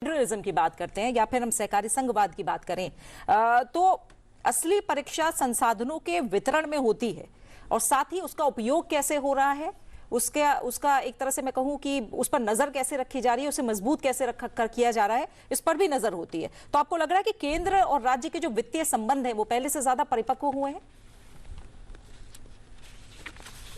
Federalism की बात करते हैं या फिर हम सहकारी संघवाद की बात करें तो असली परीक्षा संसाधनों के वितरण में होती है और साथ ही उसका उपयोग कैसे हो रहा है, उसका एक तरह से मैं कहूं कि उस पर नजर कैसे रखी जा रही है, उसे मजबूत कैसे रख कर किया जा रहा है, इस पर भी नजर होती है। तो आपको लग रहा है कि केंद्र और राज्य के जो वित्तीय संबंध है वो पहले से ज्यादा परिपक्व हुए हैं?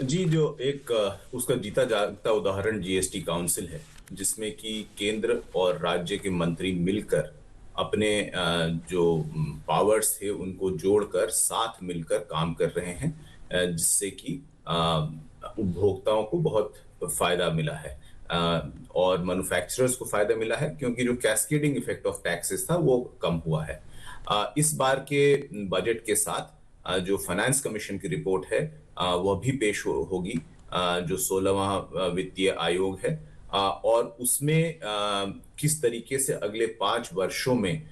जी, जो एक उसका जीता जागता उदाहरण जीएसटी काउंसिल है, जिसमें कि केंद्र और राज्य के मंत्री मिलकर अपने जो पावर्स थे उनको जोड़कर साथ मिलकर काम कर रहे हैं, जिससे कि उपभोक्ताओं को बहुत फायदा मिला है और मैन्युफैक्चरर्स को फायदा मिला है, क्योंकि जो कैस्केडिंग इफेक्ट ऑफ टैक्सेस था वो कम हुआ है। इस बार के बजट के साथ जो फाइनेंस कमीशन की रिपोर्ट है वह भी पेश होगी, जो 16वां वित्तीय आयोग है, और उसमें किस तरीके से अगले 5 वर्षों में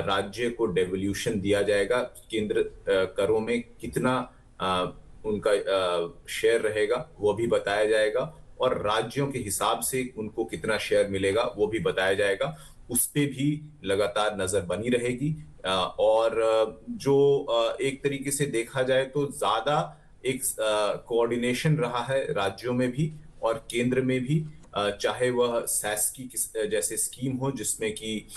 राज्य को डेवोल्यूशन दिया जाएगा, केंद्र करों में कितना उनका शेयर रहेगा वो भी बताया जाएगा, और राज्यों के हिसाब से उनको कितना शेयर मिलेगा वो भी बताया जाएगा। उस पे भी लगातार नजर बनी रहेगी। और जो एक तरीके से देखा जाए तो ज्यादा एक कोऑर्डिनेशन रहा है राज्यों में भी और केंद्र में भी, चाहे वह सैस्की जैसे स्कीम हो जिसमें कि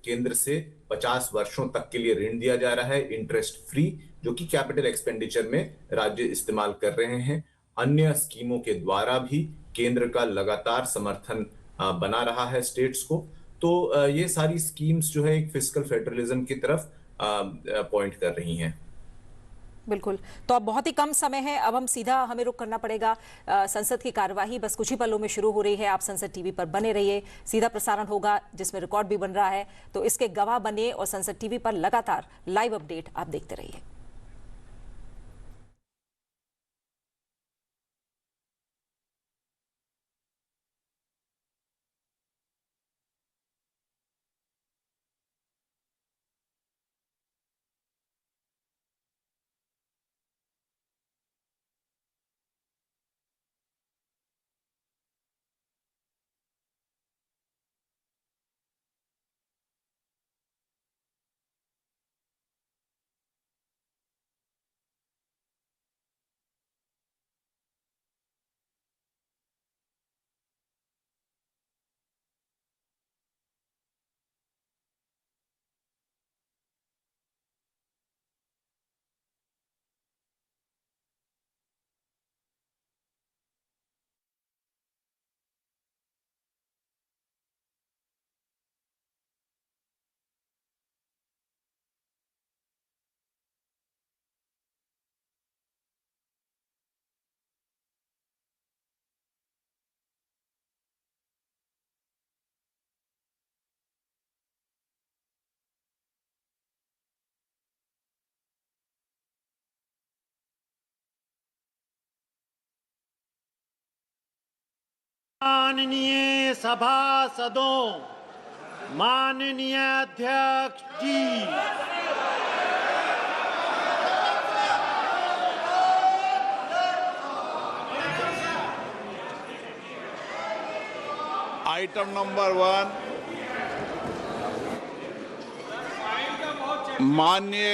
केंद्र से 50 वर्षों तक के लिए ऋण दिया जा रहा है इंटरेस्ट फ्री, जो कि कैपिटल एक्सपेंडिचर में राज्य इस्तेमाल कर रहे हैं। अन्य स्कीमों के द्वारा भी केंद्र का लगातार समर्थन बना रहा है स्टेट्स को। तो ये सारी स्कीम्स जो है एक फिस्कल फेडरलिज्म की तरफ पॉइंट कर रही हैं। बिल्कुल। तो अब बहुत ही कम समय है, अब हम सीधा हमें रुख करना पड़ेगा। संसद की कार्यवाही बस कुछ ही पलों में शुरू हो रही है। आप संसद टीवी पर बने रहिए, सीधा प्रसारण होगा जिसमें रिकॉर्ड भी बन रहा है, तो इसके गवाह बनिए और संसद टीवी पर लगातार लाइव अपडेट आप देखते रहिए। माननीय सभासदों, माननीय अध्यक्ष जी, आइटम नंबर 1, माननीय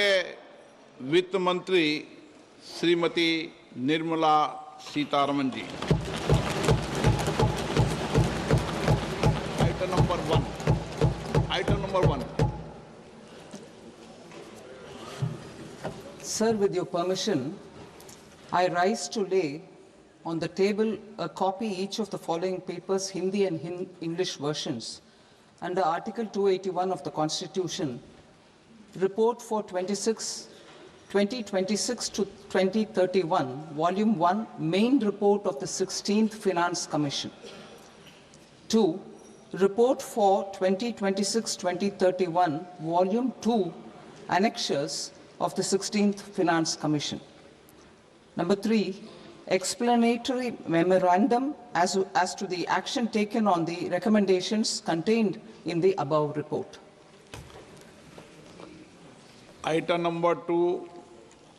वित्त मंत्री श्रीमती निर्मला सीतारमन जी। Item number one. Sir, with your permission, I rise to lay on the table a copy each of the following papers, Hindi and English versions, under Article 281 of the Constitution, Report for 2026 to 2031, Volume 1, Main Report of the 16th Finance Commission. 2. Report for 2026-2031, Volume 2, Annexures of the 16th Finance Commission. Number 3, explanatory memorandum as to the action taken on the recommendations contained in the above report. Item number 2,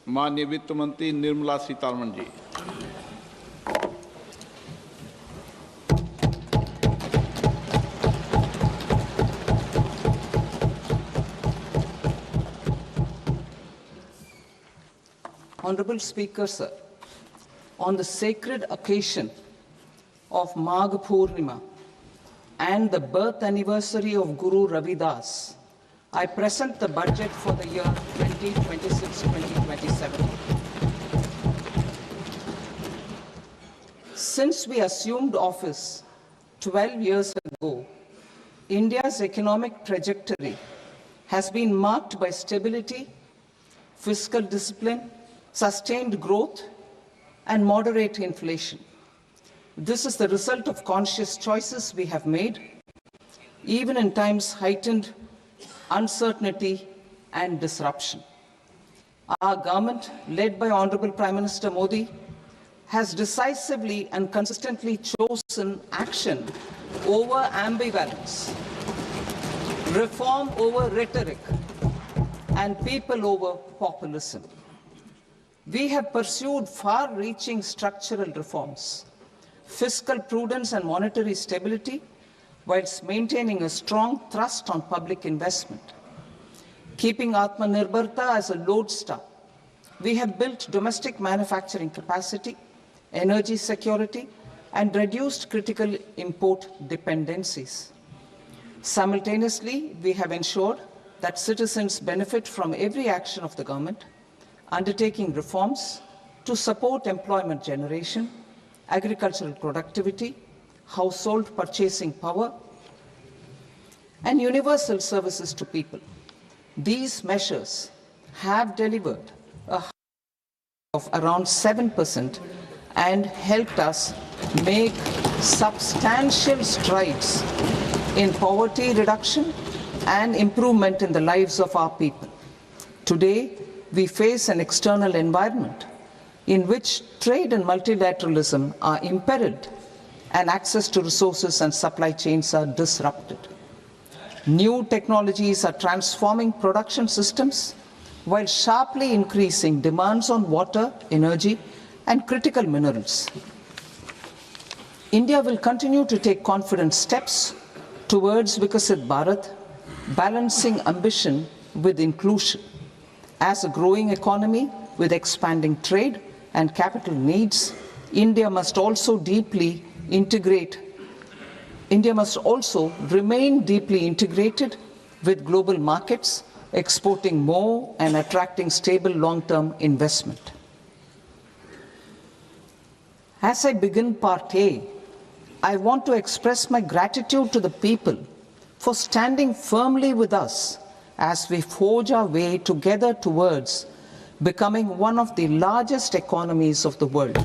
माननीय वित्त मंत्री निर्मला सीतारमन जी। Honorable Speaker, sir, on the sacred occasion of Magh Purnima and the birth anniversary of Guru Ravidas, I present the budget for the year 2026-2027. Since we assumed office 12 years ago, India's economic trajectory has been marked by stability, fiscal discipline, sustained growth, and moderate inflation. This is the result of conscious choices we have made, even in times heightened uncertainty and disruption. Our government, led by Honorable Prime Minister Modi, has decisively and consistently chosen action over ambivalence, reform over rhetoric, and people over populism. We have pursued far-reaching structural reforms, fiscal prudence and monetary stability, whilst maintaining a strong thrust on public investment. Keeping Atmanirbharta as a lodestar, we have built domestic manufacturing capacity, energy security, and reduced critical import dependencies. Simultaneously, we have ensured that citizens benefit from every action of the government, undertaking reforms to support employment generation, agricultural productivity, household purchasing power, and universal services to people. These measures have delivered a of around 7% and helped us make substantial strides in poverty reduction and improvement in the lives of our people. Today, we face an external environment in which trade and multilateralism are imperiled and access to resources and supply chains are disrupted. New technologies are transforming production systems while sharply increasing demands on water, energy, and critical minerals. India will continue to take confident steps towards Vikasit Bharat, balancing ambition with inclusion. As a growing economy with expanding trade and capital needs, India must also remain deeply integrated with global markets, exporting more and attracting stable long-term investment. As I begin Part A, I want to express my gratitude to the people for standing firmly with us as we forge our way together towards becoming one of the largest economies of the world.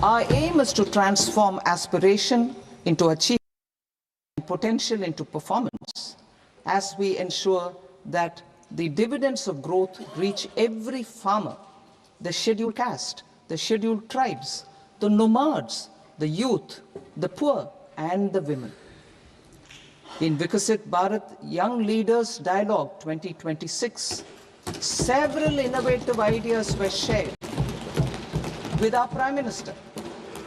Our aim is to transform aspiration into achievement and potential into performance as we ensure that the dividends of growth reach every farmer, the scheduled caste, the scheduled tribes, the nomads, the youth, the poor, and the women. In Vikasit Bharat Young Leaders Dialogue 2026, several innovative ideas were shared with our Prime Minister,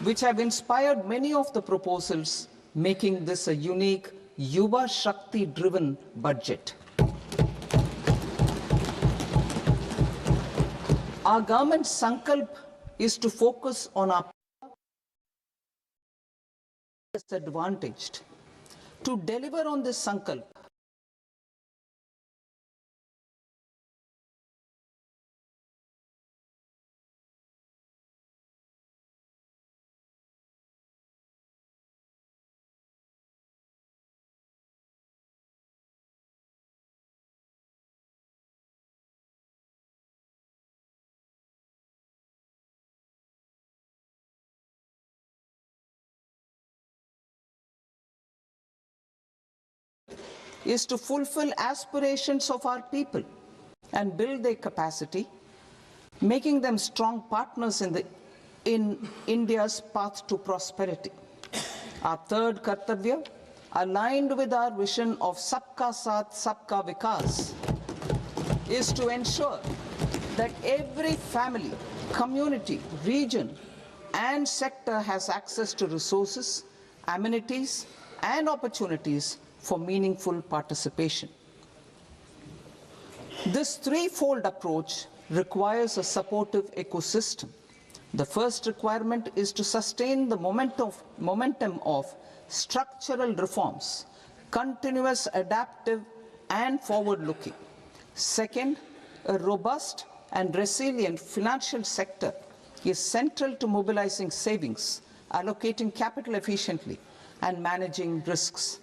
which have inspired many of the proposals, making this a unique Yuva Shakti-driven budget. Our government's sankalp is to focus on our disadvantaged. To deliver on this sankalp, is to fulfill aspirations of our people and build their capacity, making them strong partners in India's path to prosperity. Our third kartavya, aligned with our vision of Sabka Saath, Sabka Vikas, is to ensure that every family, community, region, and sector has access to resources, amenities, and opportunities for meaningful participation. This threefold approach requires a supportive ecosystem. The first requirement is to sustain the momentum of structural reforms, continuous, adaptive, and forward-looking. Second, a robust and resilient financial sector is central to mobilizing savings, allocating capital efficiently, and managing risks.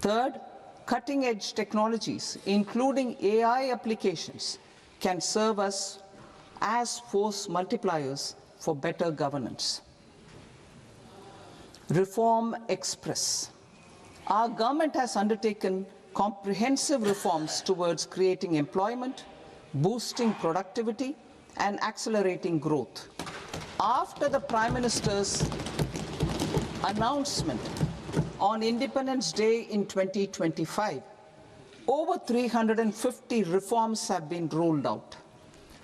Third, cutting-edge technologies, including AI applications, can serve us as force multipliers for better governance. Reform Express. Our government has undertaken comprehensive reforms towards creating employment, boosting productivity, and accelerating growth. After the Prime Minister's announcement on Independence Day in 2025, over 350 reforms have been rolled out.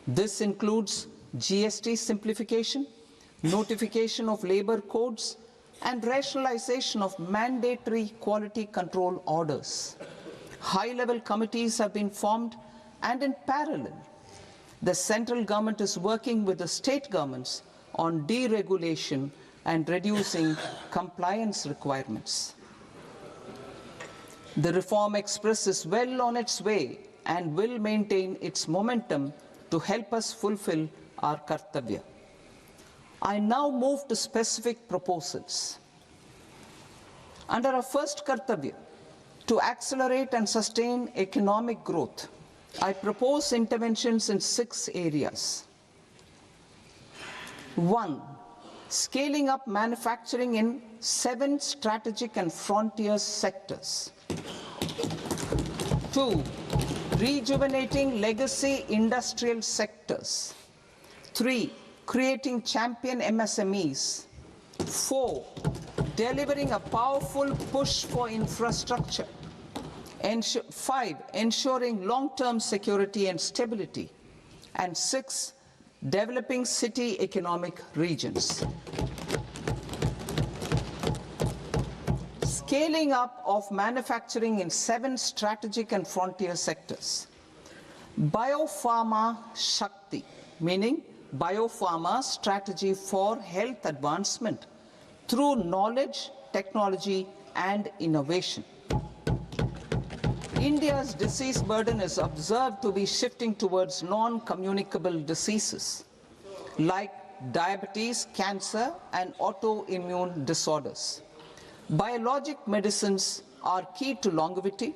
This includes GST simplification, notification of labor codes, and rationalization of mandatory quality control orders. High-level committees have been formed, and in parallel, the central government is working with the state governments on deregulation and reducing compliance requirements. The Reform Express is well on its way and will maintain its momentum to help us fulfill our kartavya. I now move to specific proposals. Under our first kartavya, to accelerate and sustain economic growth, I propose interventions in 6 areas. 1. Scaling up manufacturing in 7 strategic and frontier sectors. 2. Rejuvenating legacy industrial sectors. 3. Creating champion MSMEs. 4. Delivering a powerful push for infrastructure. 5. Ensuring long-term security and stability. And 6. Developing city economic regions. Scaling up of manufacturing in 7 strategic and frontier sectors. Biopharma Shakti, meaning biopharma strategy for health advancement through knowledge, technology, and innovation. India's disease burden is observed to be shifting towards non-communicable diseases like diabetes, cancer, and autoimmune disorders. Biologic medicines are key to longevity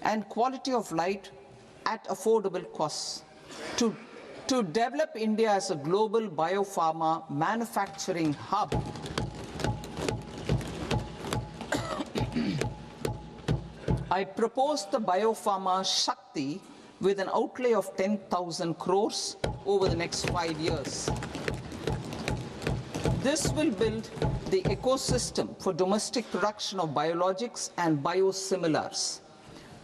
and quality of life at affordable costs. To develop India as a global biopharma manufacturing hub, I propose the Biopharma Shakti with an outlay of 10,000 crores over the next 5 years. This will build the ecosystem for domestic production of biologics and biosimilars.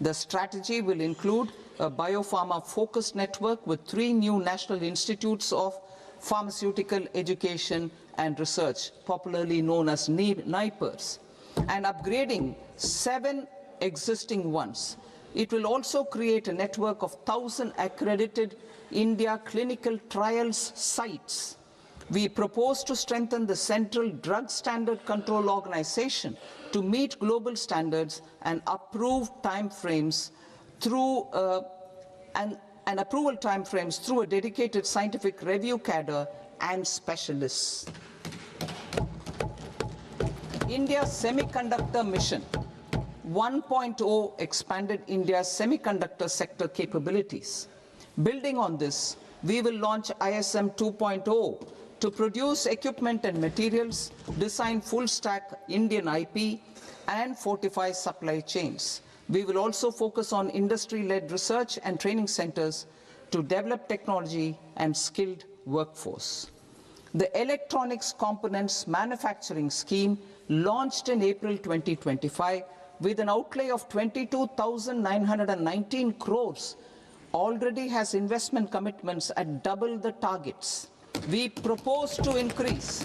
The strategy will include a biopharma-focused network with 3 new national institutes of pharmaceutical education and research, popularly known as NIPERs, and upgrading 7 existing ones. It will also create a network of 1,000 accredited India clinical trials sites. We propose to strengthen the Central Drug Standard Control Organization to meet global standards and approve timeframes through approval timeframes through a dedicated scientific review cadre and specialists. India's semiconductor mission 1.0 expanded India's semiconductor sector capabilities. Building on this, we will launch ISM 2.0 to produce equipment and materials, design full-stack Indian IP, and fortify supply chains. We will also focus on industry-led research and training centers to develop technology and skilled workforce. The Electronics Components Manufacturing Scheme, launched in April 2025, with an outlay of 22,919 crores, already has investment commitments at double the targets. We propose to increase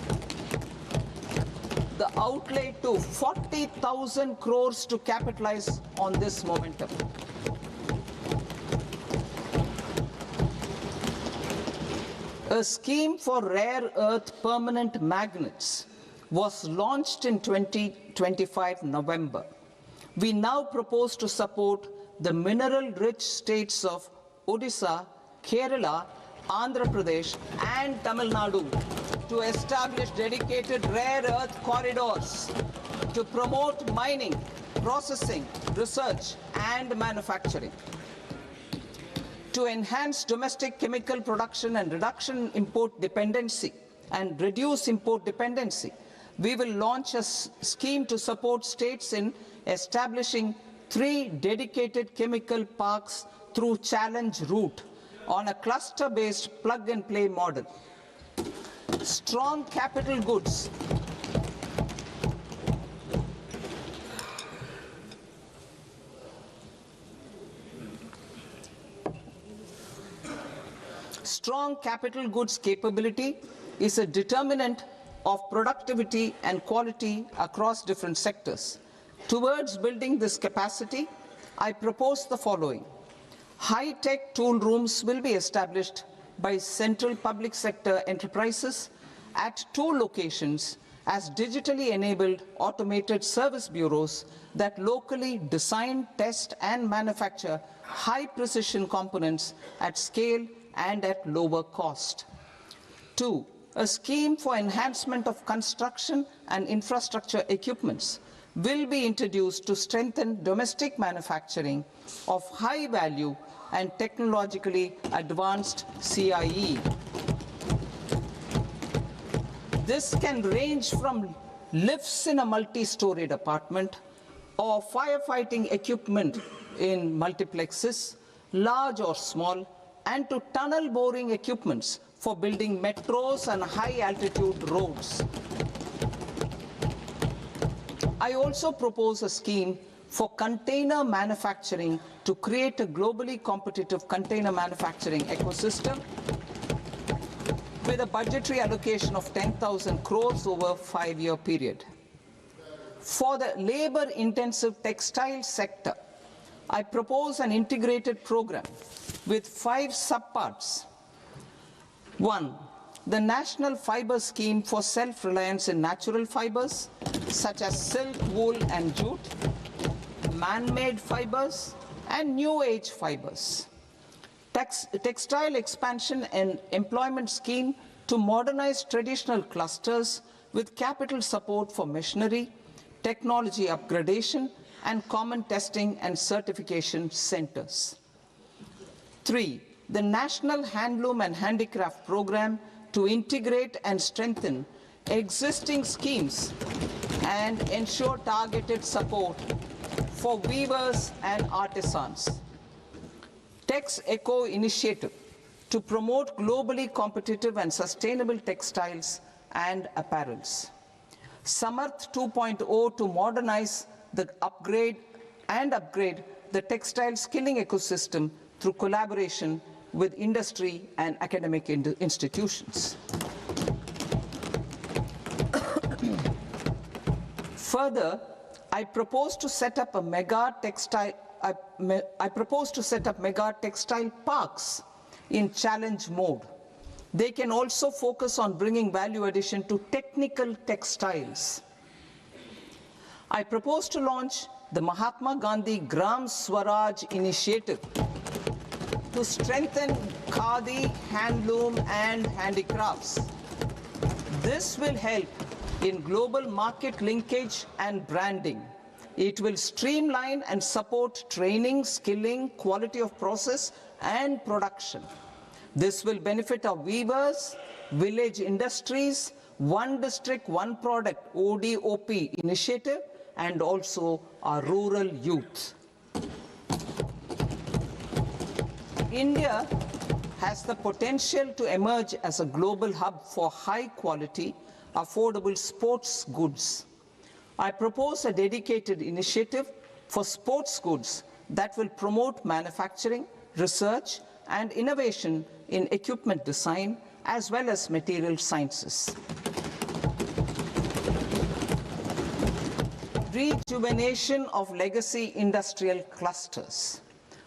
the outlay to 40,000 crores to capitalize on this momentum. A scheme for rare earth permanent magnets was launched in 2025 November. We now propose to support the mineral-rich states of Odisha, Kerala, Andhra Pradesh and Tamil Nadu to establish dedicated rare earth corridors to promote mining, processing, research and manufacturing. To enhance domestic chemical production and reduction import dependency and reduce import dependency, we will launch a scheme to support states in establishing 3 dedicated chemical parks through challenge route on a cluster-based plug-and-play model. Strong capital goods. Strong capital goods capability is a determinant of productivity and quality across different sectors. Towards building this capacity, I propose the following. High-tech tool rooms will be established by central public sector enterprises at 2 locations as digitally enabled automated service bureaus that locally design, test and manufacture high-precision components at scale and at lower cost. 2. A scheme for enhancement of construction and infrastructure equipments will be introduced to strengthen domestic manufacturing of high value and technologically advanced CIE. This can range from lifts in a multi-storied apartment or firefighting equipment in multiplexes, large or small, and to tunnel boring equipments for building metros and high-altitude roads. I also propose a scheme for container manufacturing to create a globally competitive container manufacturing ecosystem with a budgetary allocation of 10,000 crores over a 5-year period. For the labor-intensive textile sector, I propose an integrated program with 5 subparts. 1. The National Fiber Scheme for Self-Reliance in Natural Fibers, such as silk, wool and jute, man-made fibers, and new age fibers. Textile expansion and employment scheme to modernize traditional clusters with capital support for machinery, technology upgradation, and common testing and certification centers. 3. The National Handloom and Handicraft Program to integrate and strengthen existing schemes and ensure targeted support for weavers and artisans. Tex Eco Initiative to promote globally competitive and sustainable textiles and apparels. Samarth 2.0 to modernize the upgrade the textile skilling ecosystem through collaboration with industry and academic institutions. Further, I propose to set up mega textile parks in challenge mode. They can also focus on bringing value addition to technical textiles. I propose to launch the Mahatma Gandhi Gram Swaraj initiative to strengthen khadi, handloom and handicrafts. This will help in global market linkage and branding. It will streamline and support training, skilling, quality of process and production. This will benefit our weavers, village industries, one district, one product ODOP initiative, and also our rural youth. India has the potential to emerge as a global hub for high quality, affordable sports goods. I propose a dedicated initiative for sports goods that will promote manufacturing, research, and innovation in equipment design as well as material sciences. Rejuvenation of legacy industrial clusters.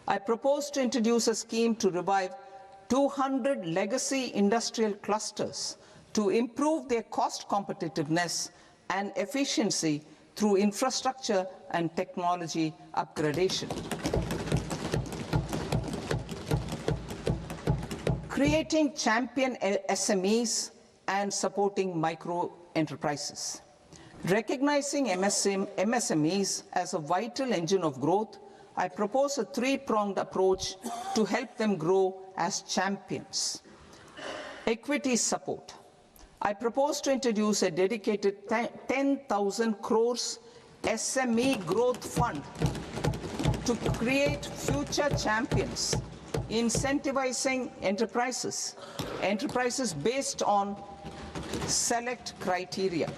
I propose to introduce a scheme to revive 200 legacy industrial clusters to improve their cost competitiveness and efficiency through infrastructure and technology upgradation. Creating champion SMEs and supporting micro enterprises. Recognizing MSMEs as a vital engine of growth, I propose a three-pronged approach to help them grow as champions. Equity support. I propose to introduce a dedicated 10,000 crores SME growth fund to create future champions, incentivizing enterprises based on select criteria.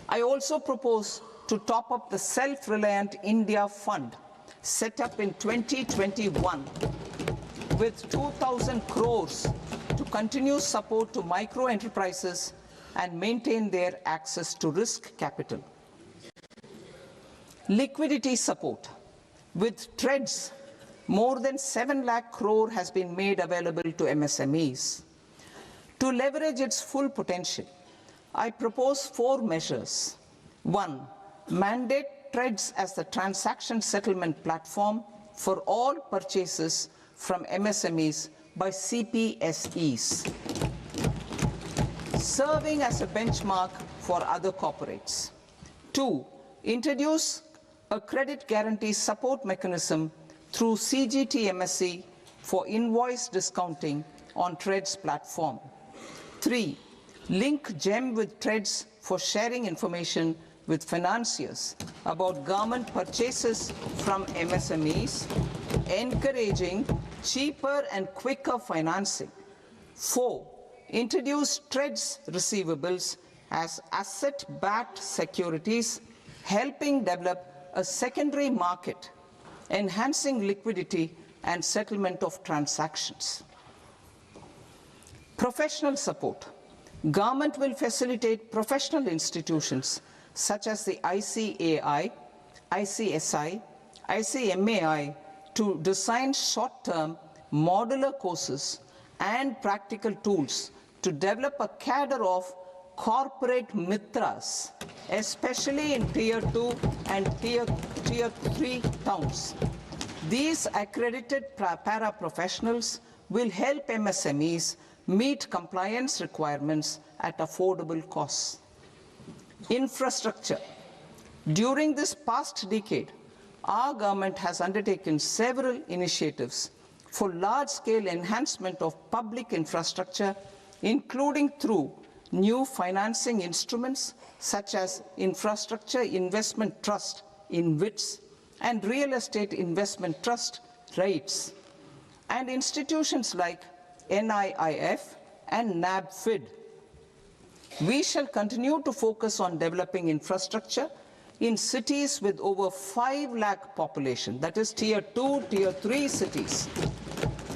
I also propose to top up the Self-Reliant India Fund set up in 2021 with 2,000 crores to continue support to micro enterprises and maintain their access to risk capital. Liquidity support. With TREDS, more than 7 lakh crore has been made available to MSMEs. To leverage its full potential, I propose 4 measures. 1. Mandate TREDS as the transaction settlement platform for all purchases from MSMEs by CPSEs, serving as a benchmark for other corporates. 2. Introduce a credit guarantee support mechanism through CGT MSE for invoice discounting on TREDS platform. 3. Link GEM with TREDS for sharing information with financiers about government purchases from MSMEs, encouraging cheaper and quicker financing. 4. Introduce TREDS receivables as asset-backed securities, helping develop a secondary market, enhancing liquidity and settlement of transactions. Professional support. Government will facilitate professional institutions such as the ICAI, ICSI, ICMAI to design short-term modular courses and practical tools to develop a cadre of corporate mitras, especially in Tier 2 and Tier 3 towns. These accredited para-professionals will help MSMEs meet compliance requirements at affordable costs. Infrastructure. During this past decade, our government has undertaken several initiatives for large-scale enhancement of public infrastructure, including through new financing instruments such as Infrastructure Investment Trust (InvITs) and Real Estate Investment Trust (REITs), and institutions like NIIF and NABFID. We shall continue to focus on developing infrastructure in cities with over 5 lakh population, that is Tier 2, Tier 3 cities,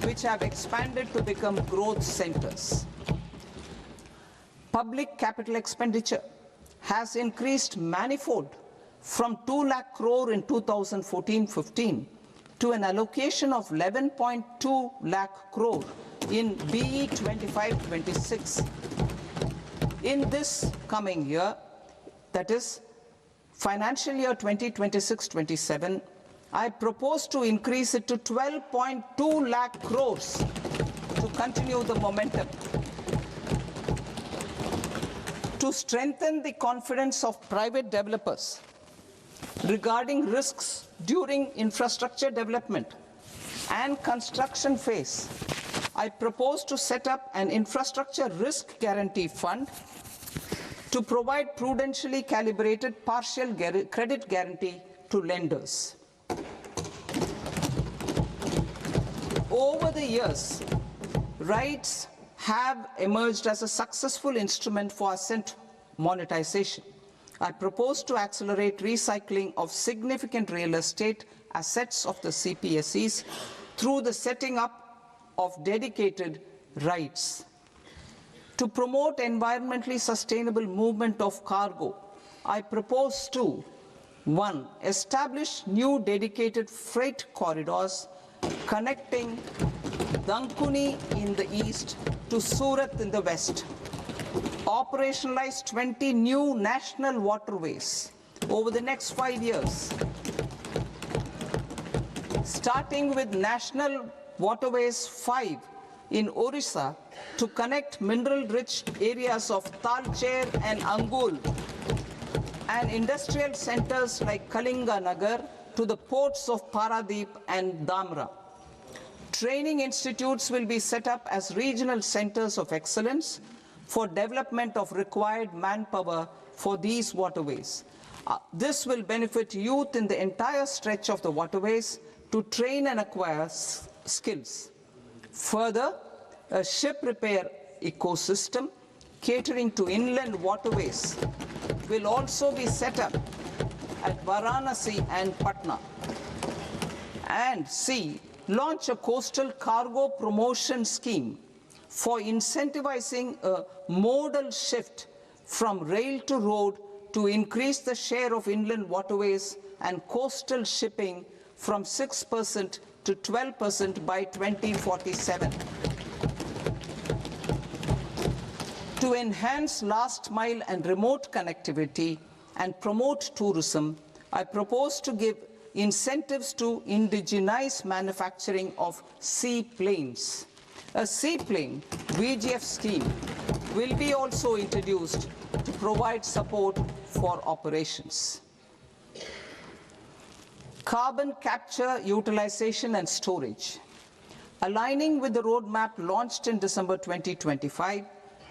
which have expanded to become growth centers. Public capital expenditure has increased manifold from 2 lakh crore in 2014-15 to an allocation of 11.2 lakh crore in BE 25-26. In this coming year, that is financial year 2026-27, I propose to increase it to 12.2 lakh crores to continue the momentum. To strengthen the confidence of private developers regarding risks during infrastructure development and construction phase, I propose to set up an infrastructure risk guarantee fund to provide prudentially calibrated partial credit guarantee to lenders. Over the years, REITs have emerged as a successful instrument for asset monetization. I propose to accelerate recycling of significant real estate assets of the CPSEs through the setting up of dedicated REITs. To promote environmentally sustainable movement of cargo, I propose to 1. Establish new dedicated freight corridors connecting Dankuni in the east to Surat in the west. Operationalize 20 new national waterways over the next 5 years. Starting with National Waterways 5 in Orissa to connect mineral-rich areas of Talcher and Angul and industrial centers like Kalinga Nagar to the ports of Paradeep and Dhamra. Training institutes will be set up as regional centers of excellence for development of required manpower for these waterways. This will benefit youth in the entire stretch of the waterways to train and acquire skills. Further, a ship repair ecosystem catering to inland waterways will also be set up at Varanasi and Patna. And C, launch a coastal cargo promotion scheme for incentivizing a modal shift from rail to road to increase the share of inland waterways and coastal shipping from 6% to 12% by 2047. To enhance last mile and remote connectivity and promote tourism, I propose to give incentives to indigenize manufacturing of seaplanes. A seaplane VGF scheme will be also introduced to provide support for operations. Carbon capture, utilization and storage. Aligning with the roadmap launched in December 2025,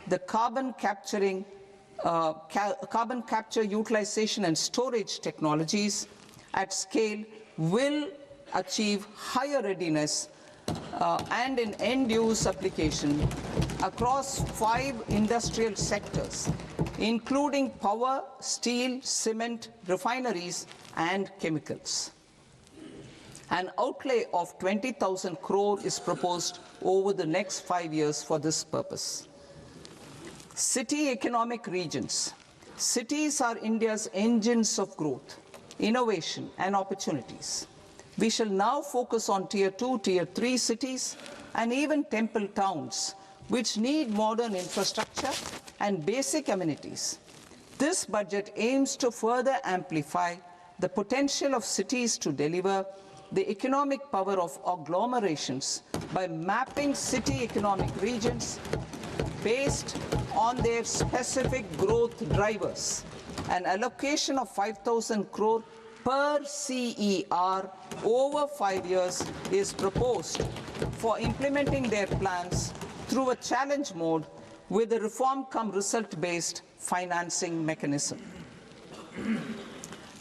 the carbon capture, utilization and storage technologies at scale will achieve higher readiness and in end-use application across 5 industrial sectors, including power, steel, cement, refineries, and chemicals. An outlay of 20,000 crore is proposed over the next 5 years for this purpose. City economic regions. Cities are India's engines of growth, innovation, and opportunities. We shall now focus on Tier 2, Tier 3 cities, and even temple towns, which need modern infrastructure and basic amenities. This budget aims to further amplify the potential of cities to deliver the economic power of agglomerations by mapping city economic regions based on their specific growth drivers. An allocation of 5,000 crore per CER over 5 years is proposed for implementing their plans through a challenge mode with a reform-cum-result-based financing mechanism.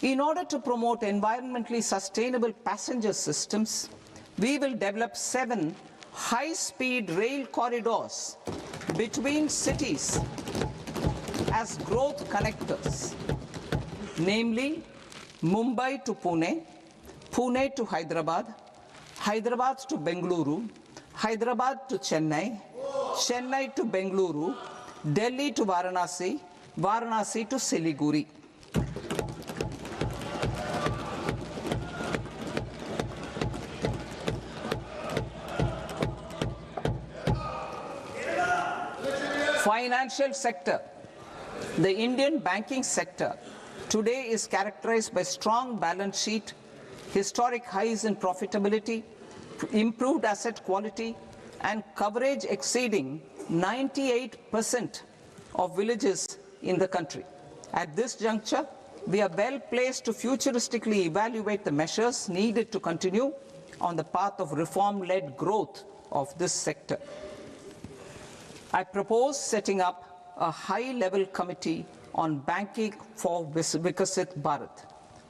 In order to promote environmentally sustainable passenger systems, we will develop 7 high-speed rail corridors between cities as growth connectors, namely Mumbai to Pune, Pune to Hyderabad, Hyderabad to Bengaluru, Hyderabad to Chennai, Chennai to Bengaluru, Delhi to Varanasi, Varanasi to Siliguri. Financial sector. The Indian banking sector today is characterized by strong balance sheet, historic highs in profitability, improved asset quality, and coverage exceeding 98% of villages in the country. At this juncture, we are well placed to futuristically evaluate the measures needed to continue on the path of reform-led growth of this sector. I propose setting up a high-level committee on banking for Vikasit Bharat.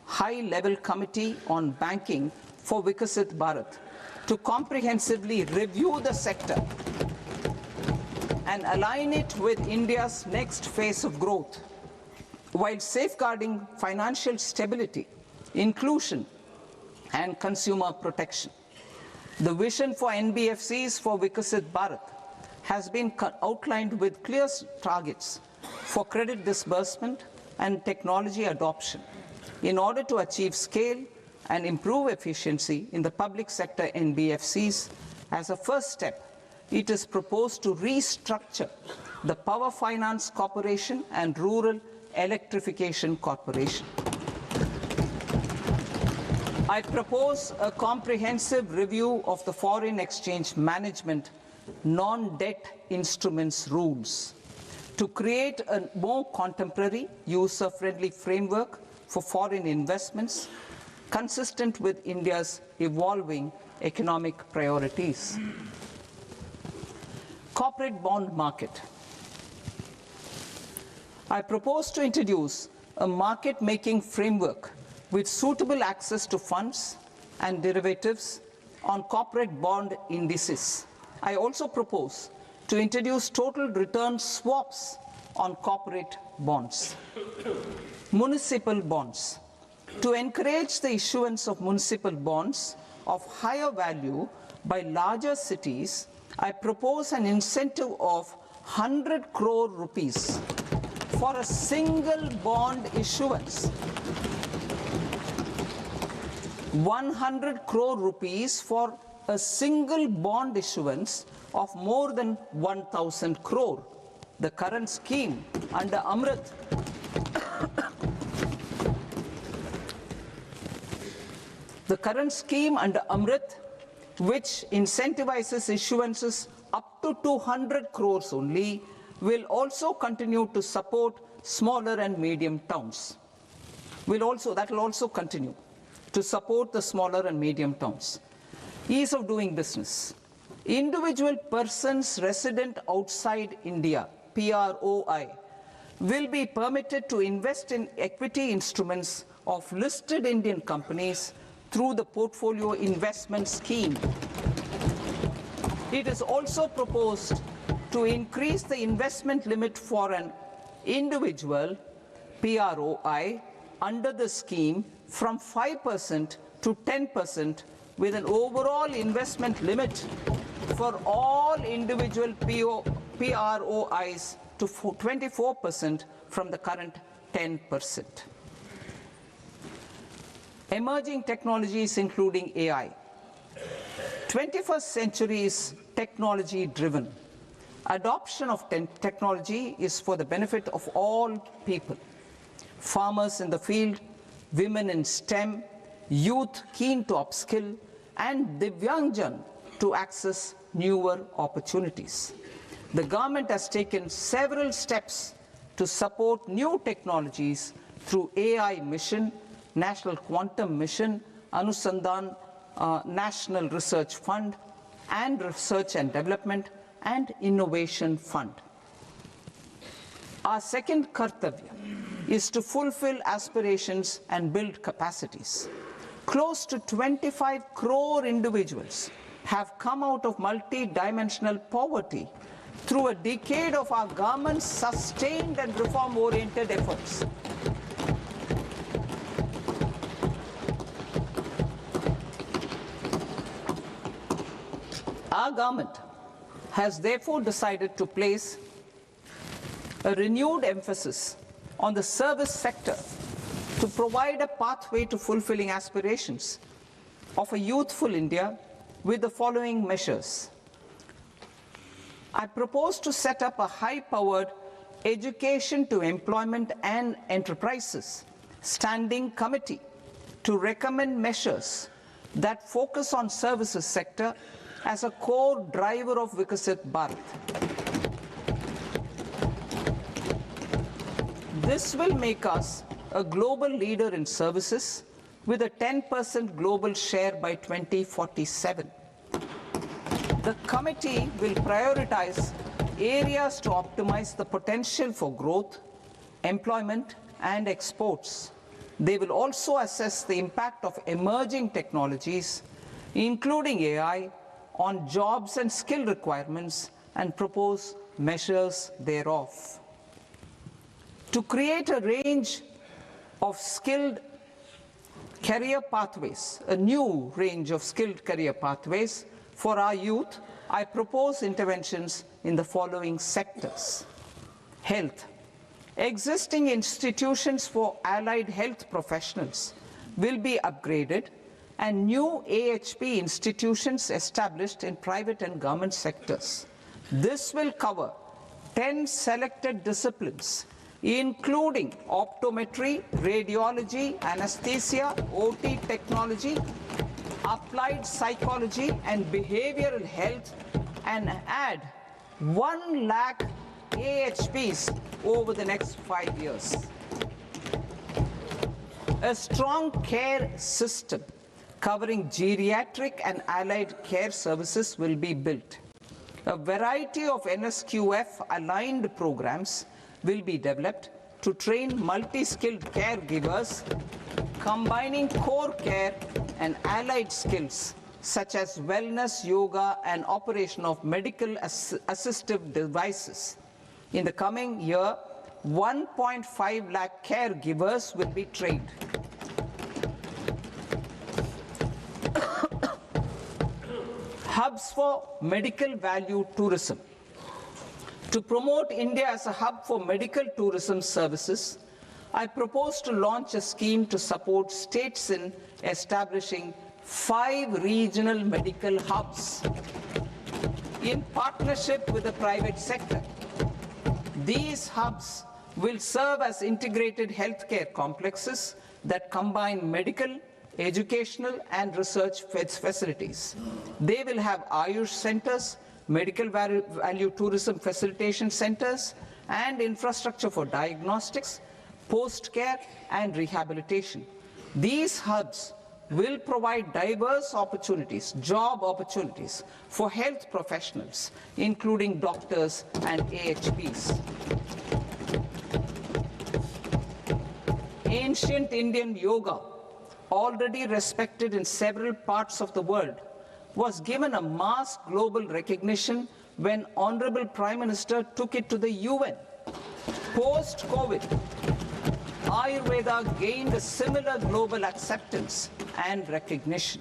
High-level committee on banking for Vikasit Bharat to comprehensively review the sector and align it with India's next phase of growth, while safeguarding financial stability, inclusion, and consumer protection. The vision for NBFCs for Vikasit Bharat has been outlined with clear targets for credit disbursement and technology adoption in order to achieve scale and improve efficiency in the public sector NBFCs As a first step, it is proposed to restructure the Power Finance Corporation and Rural Electrification Corporation. I propose a comprehensive review of the foreign exchange management non-debt instruments rules to create a more contemporary, user-friendly framework for foreign investments consistent with India's evolving economic priorities. Corporate bond market. I propose to introduce a market-making framework with suitable access to funds and derivatives on corporate bond indices. I also propose to introduce total return swaps on corporate bonds. Municipal bonds. To encourage the issuance of municipal bonds of higher value by larger cities, I propose an incentive of 100 crore rupees for a single bond issuance. 100 crore rupees for a single bond issuance of more than 1,000 crore. The current scheme under Amrit which incentivizes issuances up to 200 crores only, will also continue to support smaller and medium towns. That will also continue to support the smaller and medium towns. Ease of doing business. Individual persons resident outside India, PROI, will be permitted to invest in equity instruments of listed Indian companies through the portfolio investment scheme. It is also proposed to increase the investment limit for an individual PROI under the scheme from 5% to 10%, with an overall investment limit for all individual PROIs to 24% from the current 10%. Emerging technologies including AI. 21st century is technology driven. Adoption of technology is for the benefit of all people. Farmers in the field, women in STEM, youth keen to upskill, and Divyangjan to access newer opportunities. The government has taken several steps to support new technologies through AI Mission, National Quantum Mission, Anusandhan National Research Fund, and Research and Development and Innovation Fund. Our second kartavya is to fulfill aspirations and build capacities. Close to 25 crore individuals have come out of multi-dimensional poverty through a decade of our government's sustained and reform-oriented efforts. Our government has therefore decided to place a renewed emphasis on the service sector to provide a pathway to fulfilling aspirations of a youthful India with the following measures. I propose to set up a high-powered education to employment and enterprises standing committee to recommend measures that focus on services sector as a core driver of Vikasit Bharat. This will make us a global leader in services with a 10% global share by 2047. The committee will prioritize areas to optimize the potential for growth, employment, and exports. They will also assess the impact of emerging technologies, including AI, on jobs and skill requirements and propose measures thereof. To create a range of skilled career pathways, a new range of skilled career pathways for our youth, I propose interventions in the following sectors. Health. Existing institutions for allied health professionals will be upgraded and new AHP institutions established in private and government sectors. This will cover 10 selected disciplines, including optometry, radiology, anesthesia, OT technology, applied psychology and behavioral health, and add 1 lakh AHPs over the next 5 years. A strong care system covering geriatric and allied care services will be built. A variety of NSQF-aligned programs will be developed to train multi-skilled caregivers, combining core care and allied skills such as wellness, yoga, and operation of medical assistive devices. In the coming year, 1.5 lakh caregivers will be trained. Hubs for medical value tourism. To promote India as a hub for medical tourism services, I propose to launch a scheme to support states in establishing 5 regional medical hubs in partnership with the private sector. These hubs will serve as integrated healthcare complexes that combine medical, educational, and research facilities. They will have Ayush centers, medical value tourism facilitation centers, and infrastructure for diagnostics, post-care, and rehabilitation. These hubs will provide diverse opportunities, job opportunities for health professionals, including doctors and AHPs. Ancient Indian yoga, already respected in several parts of the world, was given a mass global recognition when Honorable Prime Minister took it to the UN. Post-COVID, Ayurveda gained a similar global acceptance and recognition.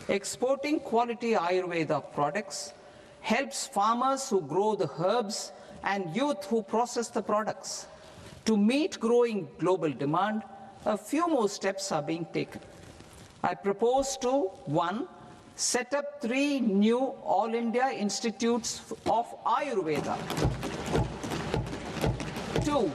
Exporting quality Ayurveda products helps farmers who grow the herbs and youth who process the products. To meet growing global demand, a few more steps are being taken. I propose to 1. Set up 3 new All India Institutes of Ayurveda. 2.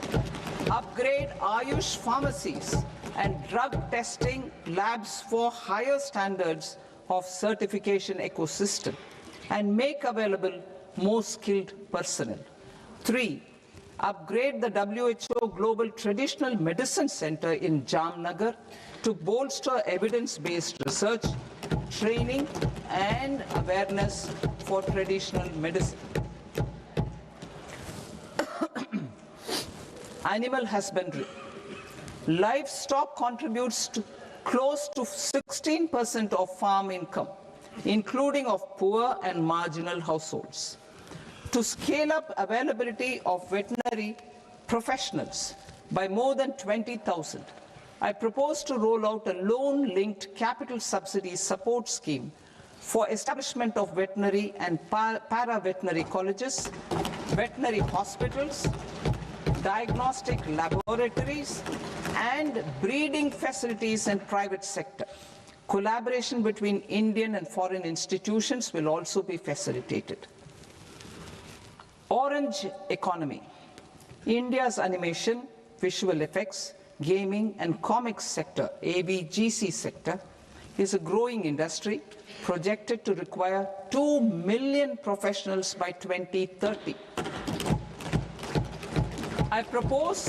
Upgrade Ayush pharmacies and drug testing labs for higher standards of certification ecosystem and make available more skilled personnel. 3. Upgrade the WHO Global Traditional Medicine Center in Jamnagar to bolster evidence-based research, training, and awareness for traditional medicine. Animal husbandry. Livestock contributes to close to 16% of farm income, including of poor and marginal households. To scale up availability of veterinary professionals by more than 20,000, I propose to roll out a loan-linked capital subsidy support scheme for establishment of veterinary and para-veterinary colleges, veterinary hospitals, diagnostic laboratories, and breeding facilities in private sector. Collaboration between Indian and foreign institutions will also be facilitated. Orange economy. India's animation, visual effects, gaming and comics sector, AVGC sector, is a growing industry projected to require 2 million professionals by 2030. I propose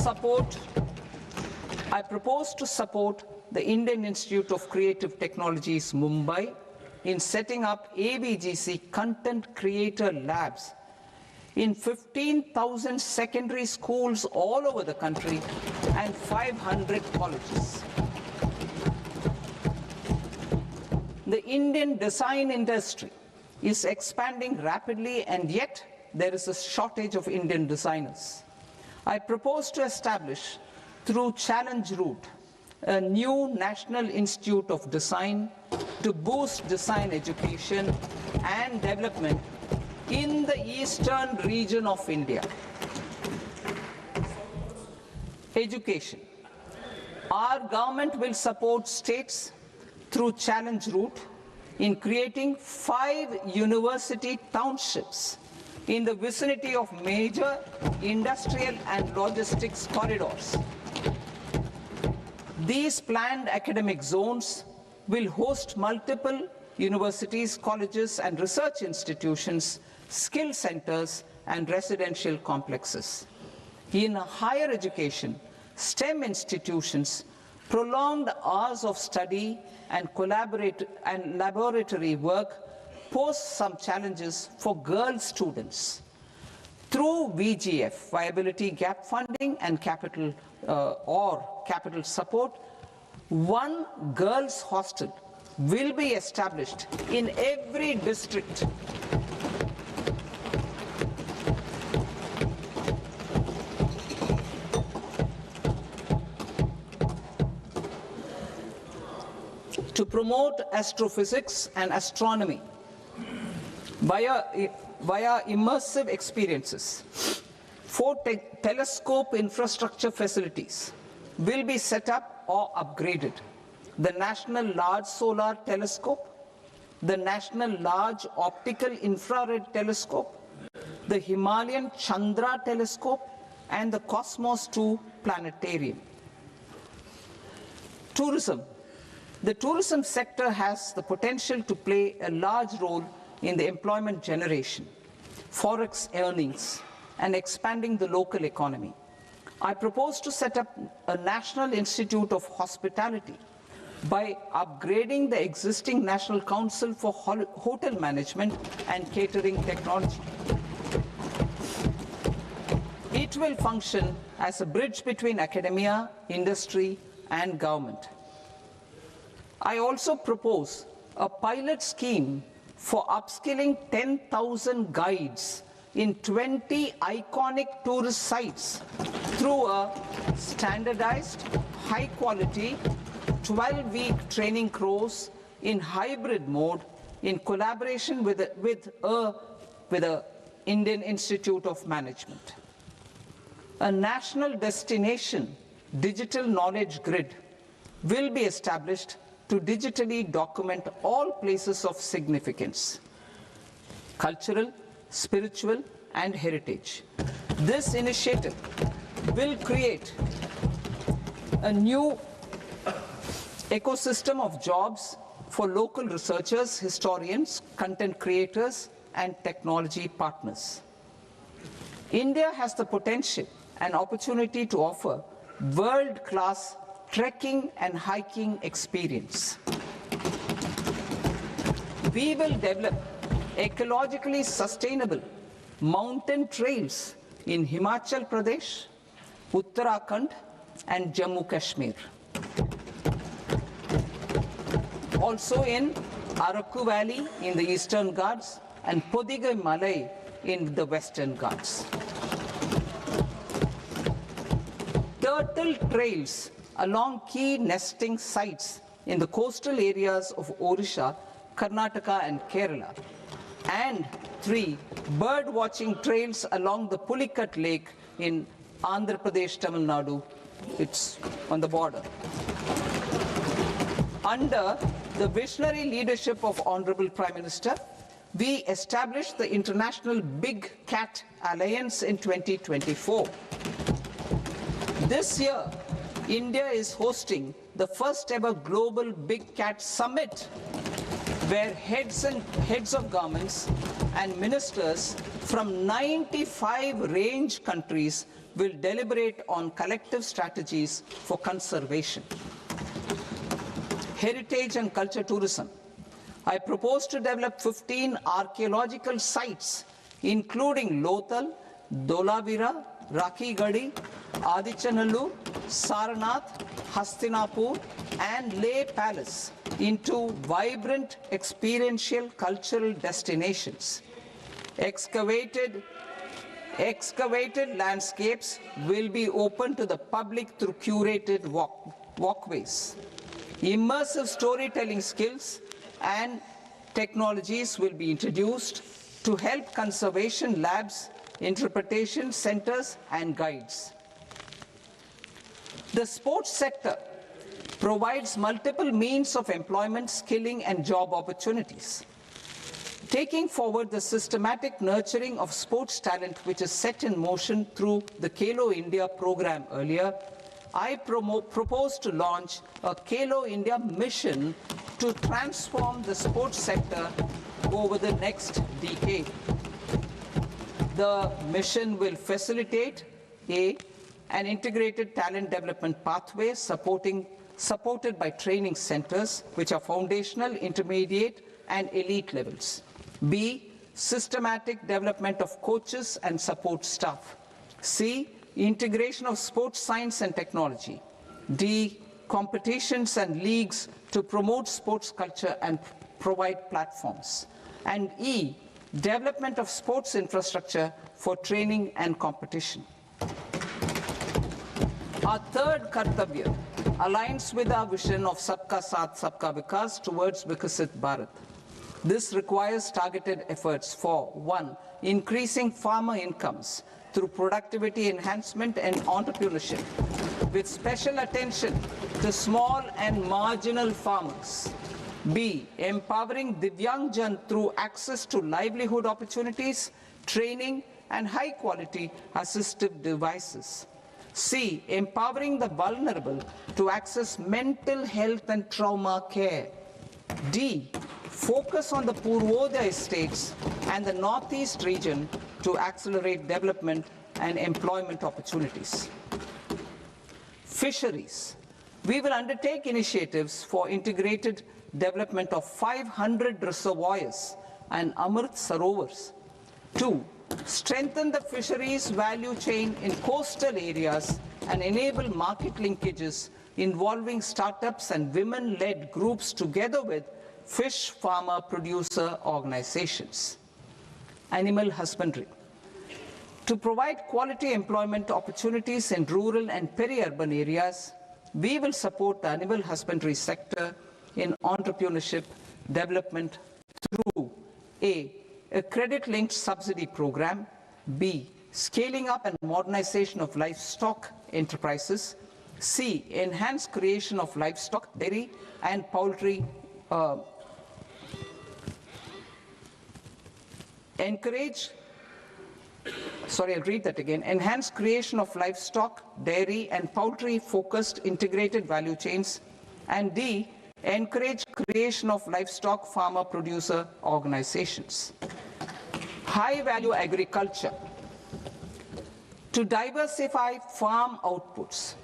to support the Indian Institute of Creative Technologies, Mumbai, in setting up AVGC content creator labs in 15,000 secondary schools all over the country and 500 colleges. The Indian design industry is expanding rapidly, and yet there is a shortage of Indian designers. I propose to establish, through Challenge Route, a new National Institute of Design to boost design education and development in the eastern region of India. Education. Our government will support states through challenge route in creating 5 university townships in the vicinity of major industrial and logistics corridors. These planned academic zones will host multiple universities, colleges, and research institutions, skill centers, and residential complexes. In higher education, STEM institutions, prolonged hours of study and laboratory work pose some challenges for girl students. Through VGF, Viability Gap Funding and capital support, one girls' hostel will be established in every district. To promote astrophysics and astronomy via immersive experiences. 4 telescope infrastructure facilities will be set up or upgraded. The National Large Solar Telescope, the National Large Optical Infrared Telescope, the Himalayan Chandra Telescope, and the Cosmos 2 Planetarium. Tourism. The tourism sector has the potential to play a large role in the employment generation, forex earnings, and expanding the local economy. I propose to set up a National Institute of Hospitality by upgrading the existing National Council for Hotel Management and Catering Technology. It will function as a bridge between academia, industry, and government. I also propose a pilot scheme for upskilling 10,000 guides in 20 iconic tourist sites through a standardized, high-quality, 12-week training course in hybrid mode in collaboration with the Indian Institute of Management. A national destination digital knowledge grid will be established to digitally document all places of significance, cultural, spiritual, and heritage. This initiative will create a new ecosystem of jobs for local researchers, historians, content creators, and technology partners. India has the potential and opportunity to offer world-class trekking and hiking experience. We will develop ecologically sustainable mountain trails in Himachal Pradesh, Uttarakhand, and Jammu Kashmir. Also in Araku Valley in the Eastern Ghats and Podigai Malai in the Western Ghats. Turtle trails along key nesting sites in the coastal areas of Odisha, Karnataka, and Kerala. And 3 bird watching trails along the Pulikat Lake in Andhra Pradesh, Tamil Nadu. It's on the border. Under the visionary leadership of Honorable Prime Minister, we established the International Big Cat Alliance in 2024. This year, India is hosting the first ever Global Big Cat Summit, where heads of governments and ministers from 95 range countries will deliberate on collective strategies for conservation. Heritage and culture tourism. I propose to develop 15 archaeological sites, including Lothal, Dolavira, Rakhi-Gadi, Adichanallur, Saranath, Hastinapur, and Leh Palace into vibrant experiential cultural destinations. Excavated landscapes will be open to the public through curated walkways. Immersive storytelling skills and technologies will be introduced to help conservation labs, interpretation centers, and guides. The sports sector provides multiple means of employment, skilling, and job opportunities. Taking forward the systematic nurturing of sports talent which is set in motion through the Khelo India program earlier, I propose to launch a Khelo India mission to transform the sports sector over the next decade. The mission will facilitate an integrated talent development pathway supported by training centers which are foundational, intermediate, and elite levels. B, systematic development of coaches and support staff. C, integration of sports science and technology. D, competitions and leagues to promote sports culture and provide platforms. And E, development of sports infrastructure for training and competition. Our third Kartavya aligns with our vision of Sabka Saath, Sabka Vikas towards Vikasit Bharat. This requires targeted efforts for 1. Increasing farmer incomes through productivity enhancement and entrepreneurship, with special attention to small and marginal farmers. B. Empowering Divyangjan through access to livelihood opportunities, training, and high-quality assistive devices. C. Empowering the vulnerable to access mental health and trauma care. D. Focus on the Purvodaya states and the Northeast region to accelerate development and employment opportunities. Fisheries. We will undertake initiatives for integrated development of 500 reservoirs and Amrit Sarovars. 2. Strengthen the fisheries value chain in coastal areas and enable market linkages involving startups and women-led groups together with fish farmer producer organizations. Animal husbandry. To provide quality employment opportunities in rural and peri-urban areas, we will support the animal husbandry sector in entrepreneurship development through A. A credit-linked subsidy program. B. Scaling up and modernization of livestock enterprises. C. Enhanced creation of livestock, dairy, and poultry. I'll read that again. Enhanced creation of livestock, dairy, and poultry-focused integrated value chains. And D. Encourage creation of livestock farmer-producer organizations. High-value agriculture. To diversify farm outputs,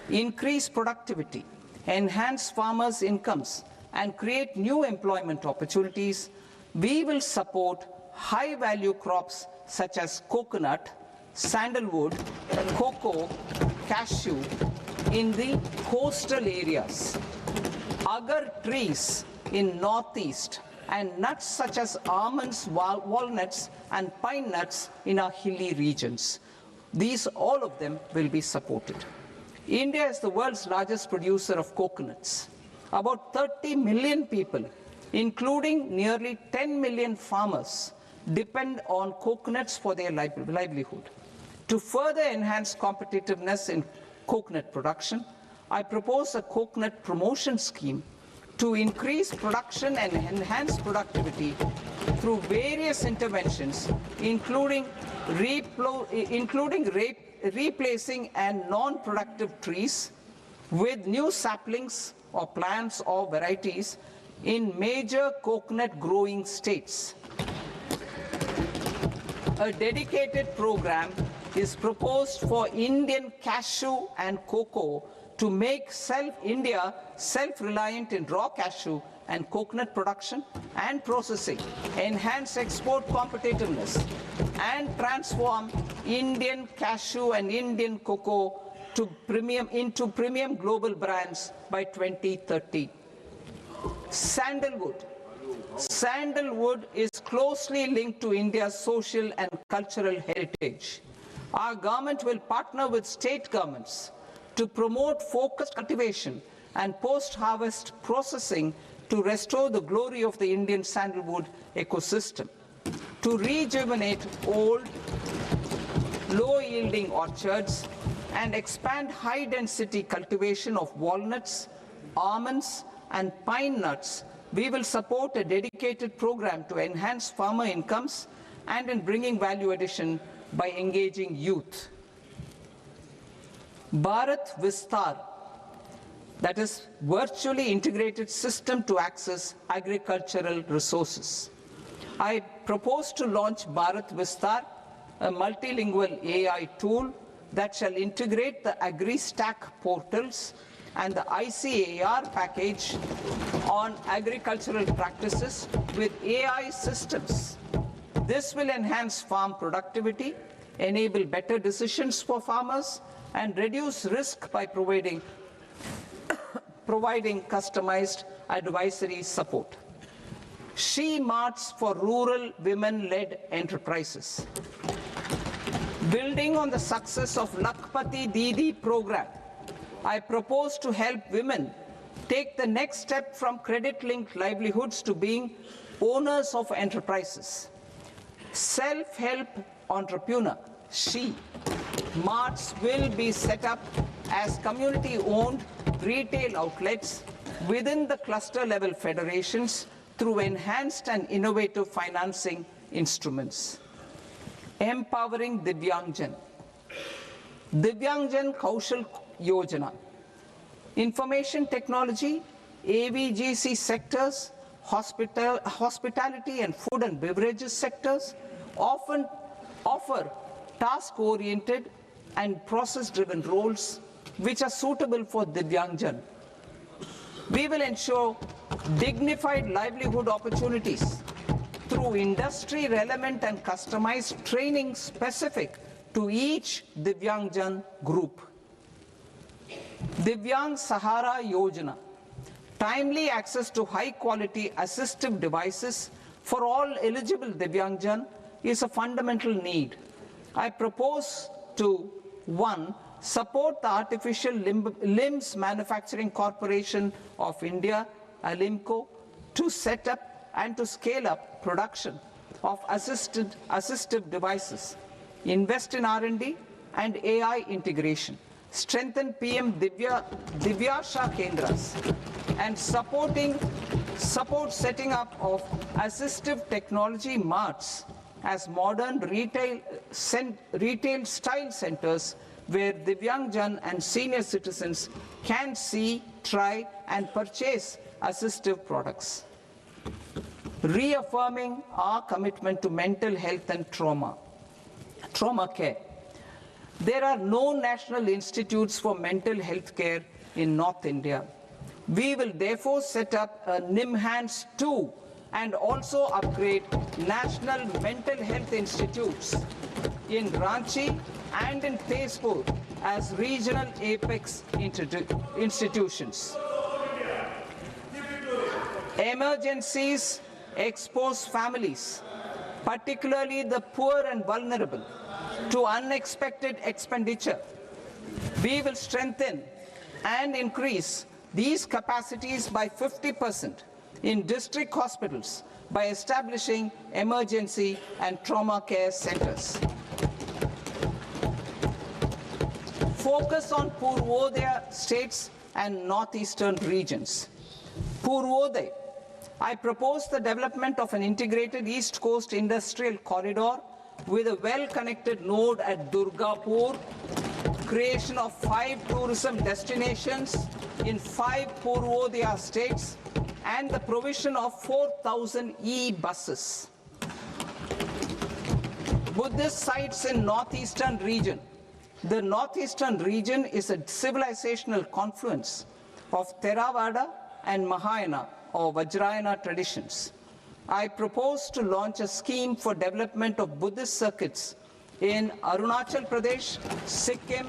increase productivity, enhance farmers' incomes, and create new employment opportunities, we will support high-value crops such as coconut, sandalwood, cocoa, cashew in the coastal areas, agar trees in northeast, and nuts such as almonds, walnuts, and pine nuts in our hilly regions. These, all of them, will be supported. India is the world's largest producer of coconuts. About 30 million people, including nearly 10 million farmers, depend on coconuts for their livelihood. To further enhance competitiveness in coconut production, I propose a coconut promotion scheme to increase production and enhance productivity through various interventions, including replacing and non-productive trees with new saplings or plants or varieties in major coconut growing states. A dedicated program is proposed for Indian cashew and cocoa to make India self-reliant in raw cashew and coconut production and processing, enhance export competitiveness, and transform Indian cashew and Indian cocoa into premium global brands by 2030. Sandalwood. Sandalwood is closely linked to India's social and cultural heritage. Our government will partner with state governments to promote focused cultivation and post-harvest processing to restore the glory of the Indian sandalwood ecosystem, to rejuvenate old, low-yielding orchards, and expand high-density cultivation of walnuts, almonds, and pine nuts, we will support a dedicated program to enhance farmer incomes and in bringing value addition by engaging youth. Bharat Vistar, that is virtually integrated system to access agricultural resources. I propose to launch Bharat Vistar, a multilingual AI tool that shall integrate the AgriStack portals and the ICAR package on agricultural practices with AI systems. This will enhance farm productivity, enable better decisions for farmers, and reduce risk by providing customized advisory support. She Marts for rural women-led enterprises. Building on the success of Lakpati Didi program, I propose to help women take the next step from credit-linked livelihoods to being owners of enterprises. Self-help entrepreneur, She Marts will be set up as community-owned retail outlets within the cluster-level federations through enhanced and innovative financing instruments. Empowering Divyangjan. Divyangjan Kaushal Yojana. Information technology, AVGC sectors, hospitality and food and beverages sectors often offer task-oriented and process-driven roles which are suitable for Divyangjan. We will ensure dignified livelihood opportunities through industry-relevant and customized training specific to each Divyangjan group. Divyang Sahara Yojana. Timely access to high-quality assistive devices for all eligible Divyangjan is a fundamental need. I propose to 1. Support the Artificial Limbs Manufacturing Corporation of India, Alimco, to set up and to scale up production of assistive devices, invest in R&D and AI integration, strengthen PM Divyasha Kendras, and support setting up of assistive technology marts as modern retail style centers where Divyangjan and senior citizens can see, try and purchase assistive products. Reaffirming our commitment to mental health and trauma care. There are no national institutes for mental health care in North India. We will therefore set up a NIMHANS 2 and also upgrade national mental health institutes in Ranchi and in Tezpur as regional apex institutions. Emergencies expose families, particularly the poor and vulnerable, to unexpected expenditure. We will strengthen and increase these capacities by 50% in district hospitals by establishing emergency and trauma care centers. Focus on Purvodaya states and northeastern regions. Purvodaya. I propose the development of an integrated East Coast industrial corridor with a well-connected node at Durgapur, creation of 5 tourism destinations in 5 Purvodaya states, and the provision of 4,000 e-buses. Buddhist sites in northeastern region. The northeastern region is a civilizational confluence of Theravada and Mahayana or Vajrayana traditions. I propose to launch a scheme for development of Buddhist circuits in Arunachal Pradesh, Sikkim,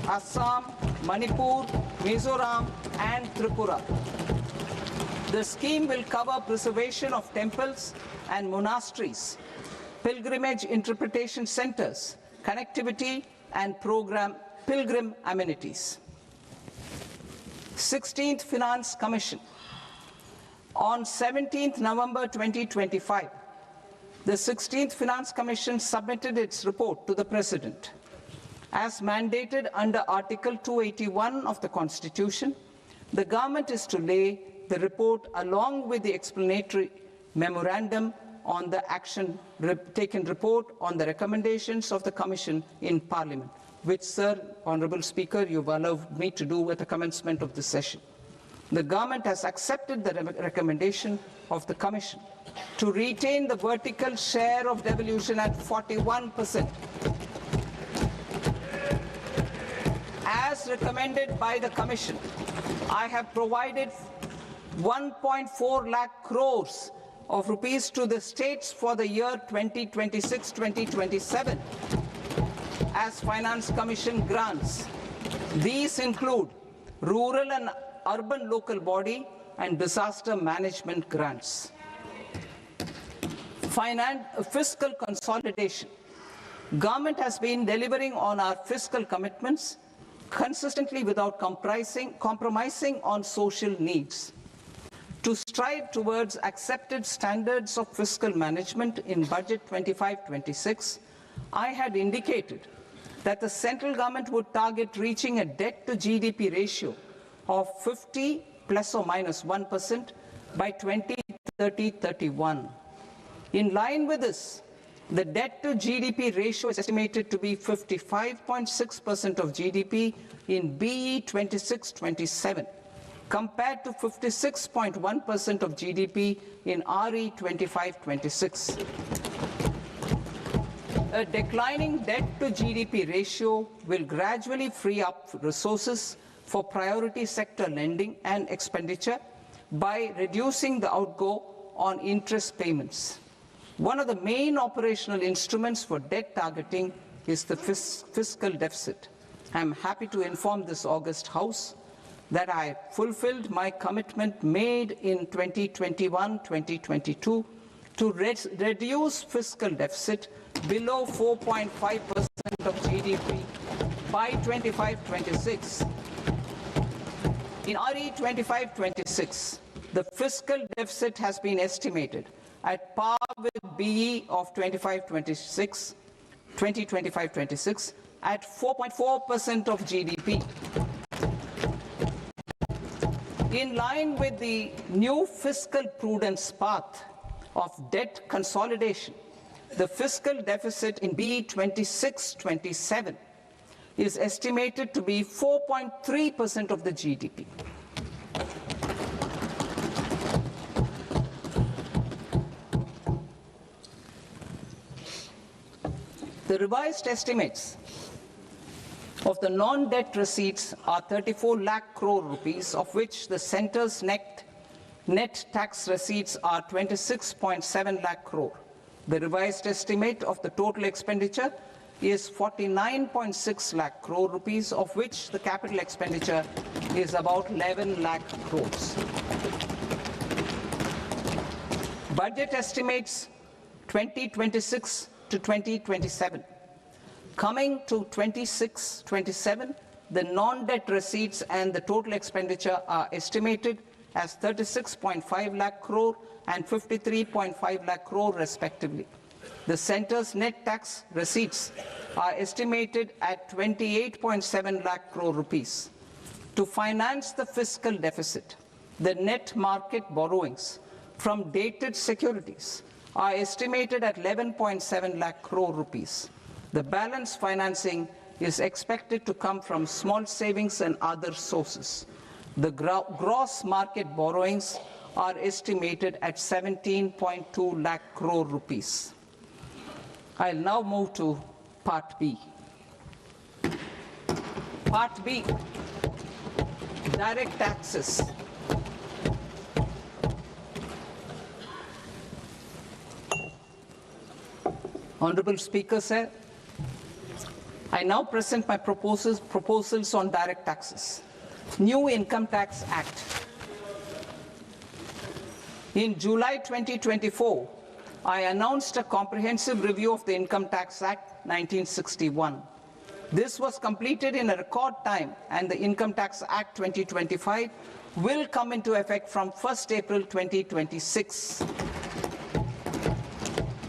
Assam, Manipur, Mizoram, and Tripura. The scheme will cover preservation of temples and monasteries, pilgrimage interpretation centers, connectivity, and pilgrim amenities. 16th Finance Commission. On 17th November 2025, the 16th Finance Commission submitted its report to the President. As mandated under Article 281 of the Constitution, the government is to lay the report along with the explanatory memorandum on the action taken report on the recommendations of the Commission in Parliament, which, Sir, Honourable Speaker, you've allowed me to do at the commencement of this session. The government has accepted the recommendation of the Commission to retain the vertical share of devolution at 41%. As recommended by the Commission, I have provided 1.4 lakh crores of rupees to the states for the year 2026-2027 as Finance Commission grants. These include rural and urban local body and disaster management grants. Fiscal consolidation. Government has been delivering on our fiscal commitments consistently without compromising on social needs. To strive towards accepted standards of fiscal management in Budget 25-26, I had indicated that the central government would target reaching a debt to GDP ratio of 50 plus or minus 1% by 2030-31. In line with this, the debt to GDP ratio is estimated to be 55.6% of GDP in BE 26-27, compared to 56.1% of GDP in RE 25-26. A declining debt to GDP ratio will gradually free up resources for priority sector lending and expenditure by reducing the outgo on interest payments. One of the main operational instruments for debt targeting is the fiscal deficit. I am happy to inform this august House that I fulfilled my commitment made in 2021-2022 to reduce fiscal deficit below 4.5% of GDP by 25-26. In RE 25-26, the fiscal deficit has been estimated at par with BE of 2025-26 at 4.4% of GDP. In line with the new fiscal prudence path of debt consolidation, the fiscal deficit in BE 26-27 is estimated to be 4.3% of the GDP. The revised estimates of the non-debt receipts are 34 lakh crore rupees, of which the centre's net tax receipts are 26.7 lakh crore. The revised estimate of the total expenditure is 49.6 lakh crore rupees, of which the capital expenditure is about 11 lakh crores. Budget estimates 2026 to 2027. Coming to 26-27, the non-debt receipts and the total expenditure are estimated as 36.5 lakh crore and 53.5 lakh crore respectively. The centre's net tax receipts are estimated at 28.7 lakh crore rupees. To finance the fiscal deficit, the net market borrowings from dated securities are estimated at 11.7 lakh crore rupees. The balance financing is expected to come from small savings and other sources. The gross market borrowings are estimated at 17.2 lakh crore rupees. I'll now move to Part B. Part B, direct taxes. Honorable Speaker, sir, I now present my proposals on direct taxes. New Income Tax Act. In July 2024, I announced a comprehensive review of the Income Tax Act 1961. This was completed in a record time, and the Income Tax Act 2025 will come into effect from 1st April 2026.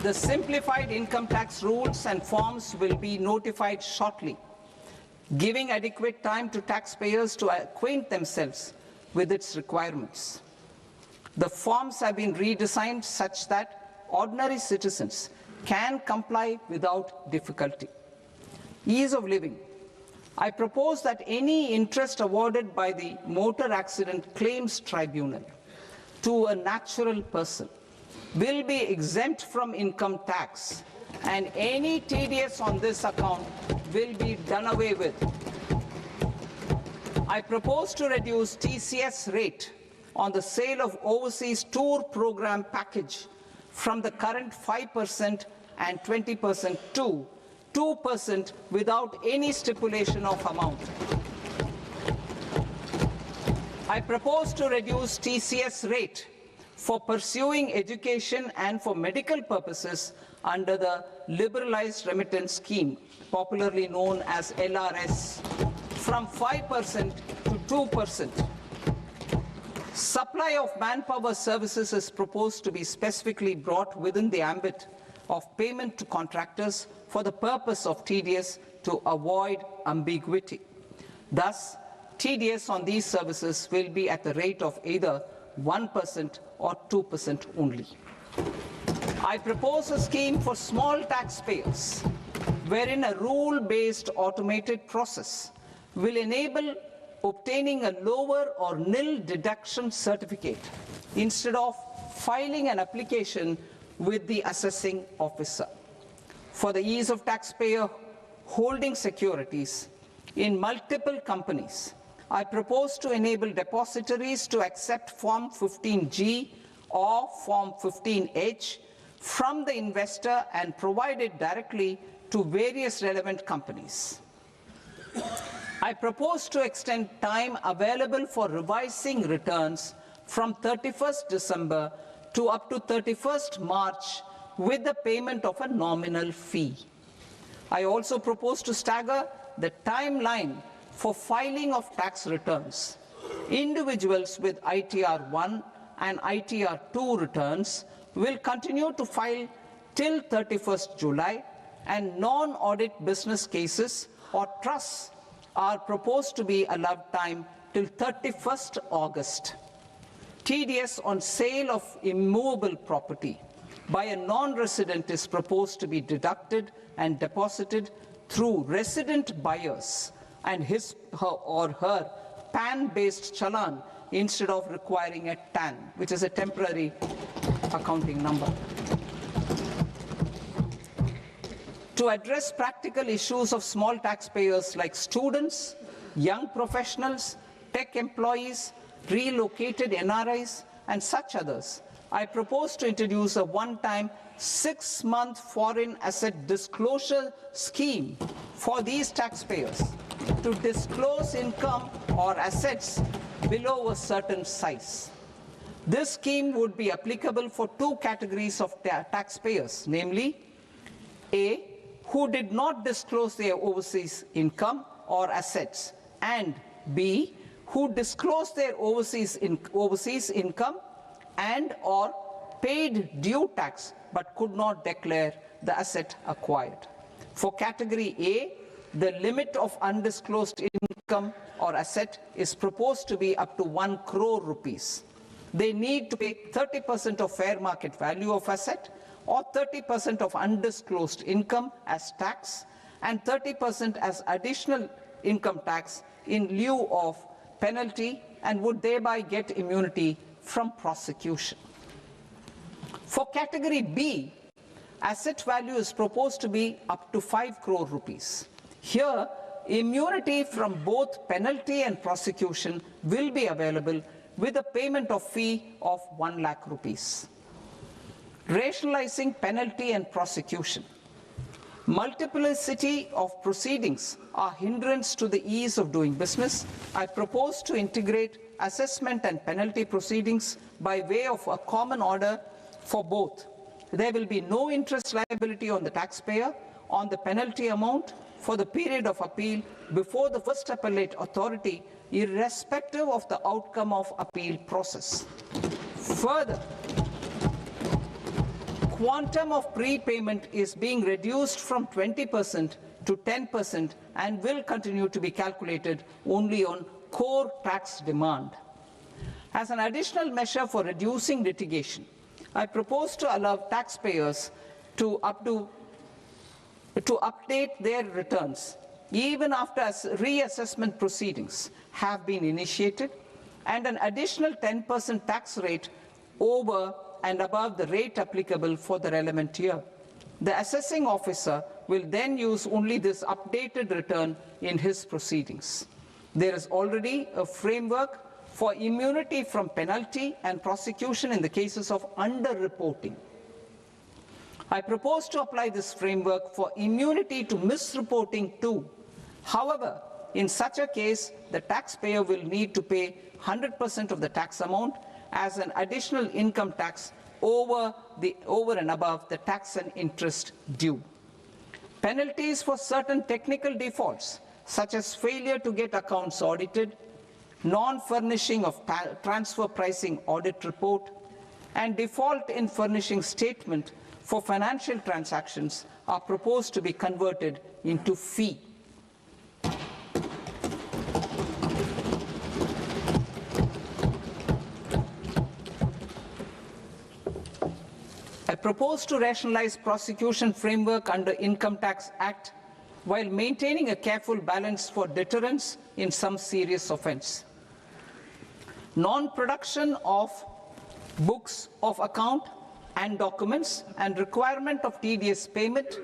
The simplified income tax rules and forms will be notified shortly, giving adequate time to taxpayers to acquaint themselves with its requirements. The forms have been redesigned such that ordinary citizens can comply without difficulty. Ease of living. I propose that any interest awarded by the Motor Accident Claims Tribunal to a natural person will be exempt from income tax, and any TDS on this account will be done away with. I propose to reduce TCS rate on the sale of overseas tour program package from the current 5% and 20% to 2% without any stipulation of amount. I propose to reduce TCS rate for pursuing education and for medical purposes under the Liberalized Remittance Scheme, popularly known as LRS, from 5% to 2%. Supply of manpower services is proposed to be specifically brought within the ambit of payment to contractors for the purpose of TDS to avoid ambiguity. Thus, TDS on these services will be at the rate of either 1% or 2% only. I propose a scheme for small taxpayers wherein a rule-based automated process will enable obtaining a lower or nil deduction certificate instead of filing an application with the assessing officer. For the ease of taxpayer holding securities in multiple companies, I propose to enable depositories to accept Form 15G or Form 15H from the investor and provide it directly to various relevant companies. I propose to extend time available for revising returns from 31st December to up to 31st March with the payment of a nominal fee. I also propose to stagger the timeline for filing of tax returns. Individuals with ITR 1 and ITR 2 returns will continue to file till 31st July, and non-audit business cases or trusts are proposed to be allowed time till 31st August. TDS on sale of immovable property by a non-resident is proposed to be deducted and deposited through resident buyers and his or her PAN-based challan instead of requiring a TAN, which is a temporary accounting number. To address practical issues of small taxpayers like students, young professionals, tech employees, relocated NRIs, and such others, I propose to introduce a one-time 6-month foreign asset disclosure scheme for these taxpayers to disclose income or assets below a certain size. This scheme would be applicable for two categories of taxpayers, namely, A, who did not disclose their overseas income or assets, and B, who disclosed their overseas income and or paid due tax but could not declare the asset acquired. For category A, the limit of undisclosed income or asset is proposed to be up to 1 crore rupees. They need to pay 30% of fair market value of asset or 30% of undisclosed income as tax and 30% as additional income tax in lieu of penalty, and would thereby get immunity from prosecution. For category B, asset value is proposed to be up to 5 crore rupees. Here, immunity from both penalty and prosecution will be available with a payment of fee of 1 lakh rupees. Rationalizing penalty and prosecution. Multiplicity of proceedings are hindrance to the ease of doing business. I propose to integrate assessment and penalty proceedings by way of a common order for both. There will be no interest liability on the taxpayer on the penalty amount for the period of appeal before the first appellate authority, irrespective of the outcome of appeal process. Further, quantum of prepayment is being reduced from 20% to 10% and will continue to be calculated only on core tax demand. As an additional measure for reducing litigation, I propose to allow taxpayers to update their returns even after reassessment proceedings have been initiated, and an additional 10% tax rate over and above the rate applicable for the relevant year. The assessing officer will then use only this updated return in his proceedings. There is already a framework for immunity from penalty and prosecution in the cases of underreporting. I propose to apply this framework for immunity to misreporting too. However, in such a case, the taxpayer will need to pay 100% of the tax amount as an additional income tax over and above the tax and interest due. Penalties for certain technical defaults, such as failure to get accounts audited, non-furnishing of transfer pricing audit report, and default in furnishing statement for financial transactions, are proposed to be converted into fee. I propose to rationalize prosecution framework under Income Tax Act while maintaining a careful balance for deterrence in some serious offence. Non-production of books of account and documents and requirement of TDS payment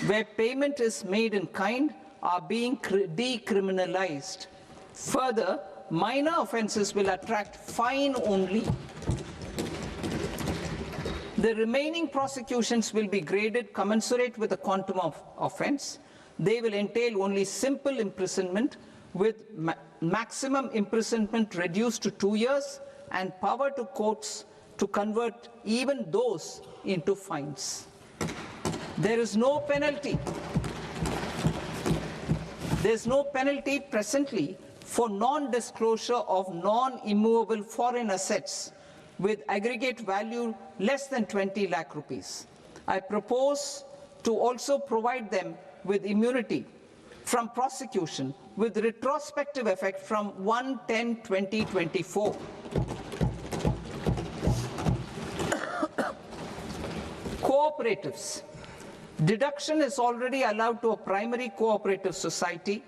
where payment is made in kind are being decriminalized. Further, minor offences will attract fine only. The remaining prosecutions will be graded commensurate with the quantum of offence. They will entail only simple imprisonment with maximum imprisonment reduced to 2 years and power to courts to convert even those into fines. There is no penalty. There is no penalty presently for non-disclosure of non-immovable foreign assets with aggregate value less than 20 lakh rupees. I propose to also provide them with immunity from prosecution with retrospective effect from 1/10/2024. Cooperatives. Deduction is already allowed to a primary cooperative society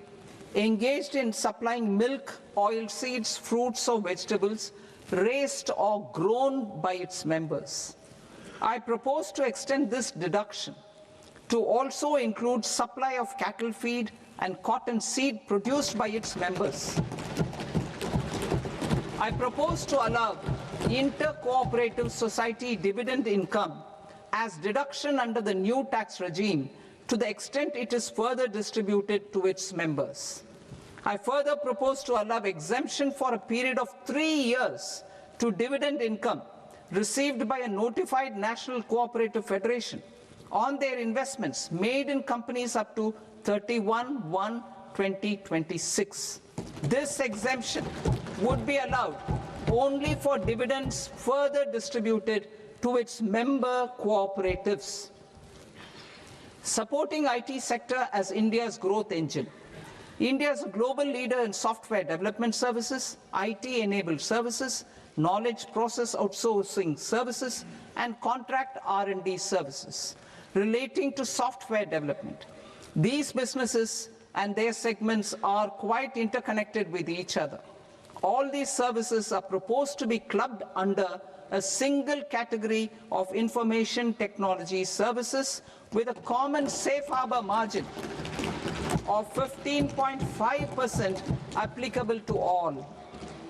engaged in supplying milk, oilseeds, fruits or vegetables raised or grown by its members. I propose to extend this deduction to also include supply of cattle feed and cotton seed produced by its members. I propose to allow inter-cooperative society dividend income as deduction under the new tax regime to the extent it is further distributed to its members. I further propose to allow exemption for a period of 3 years to dividend income received by a notified national cooperative federation on their investments made in companies up to 31/1/2026. This exemption would be allowed only for dividends further distributed to its member cooperatives. Supporting IT sector as India's growth engine. India is a global leader in software development services, IT-enabled services, knowledge process outsourcing services, and contract R&D services relating to software development. These businesses and their segments are quite interconnected with each other. All these services are proposed to be clubbed under a single category of information technology services with a common safe harbor margin of 15.5% applicable to all.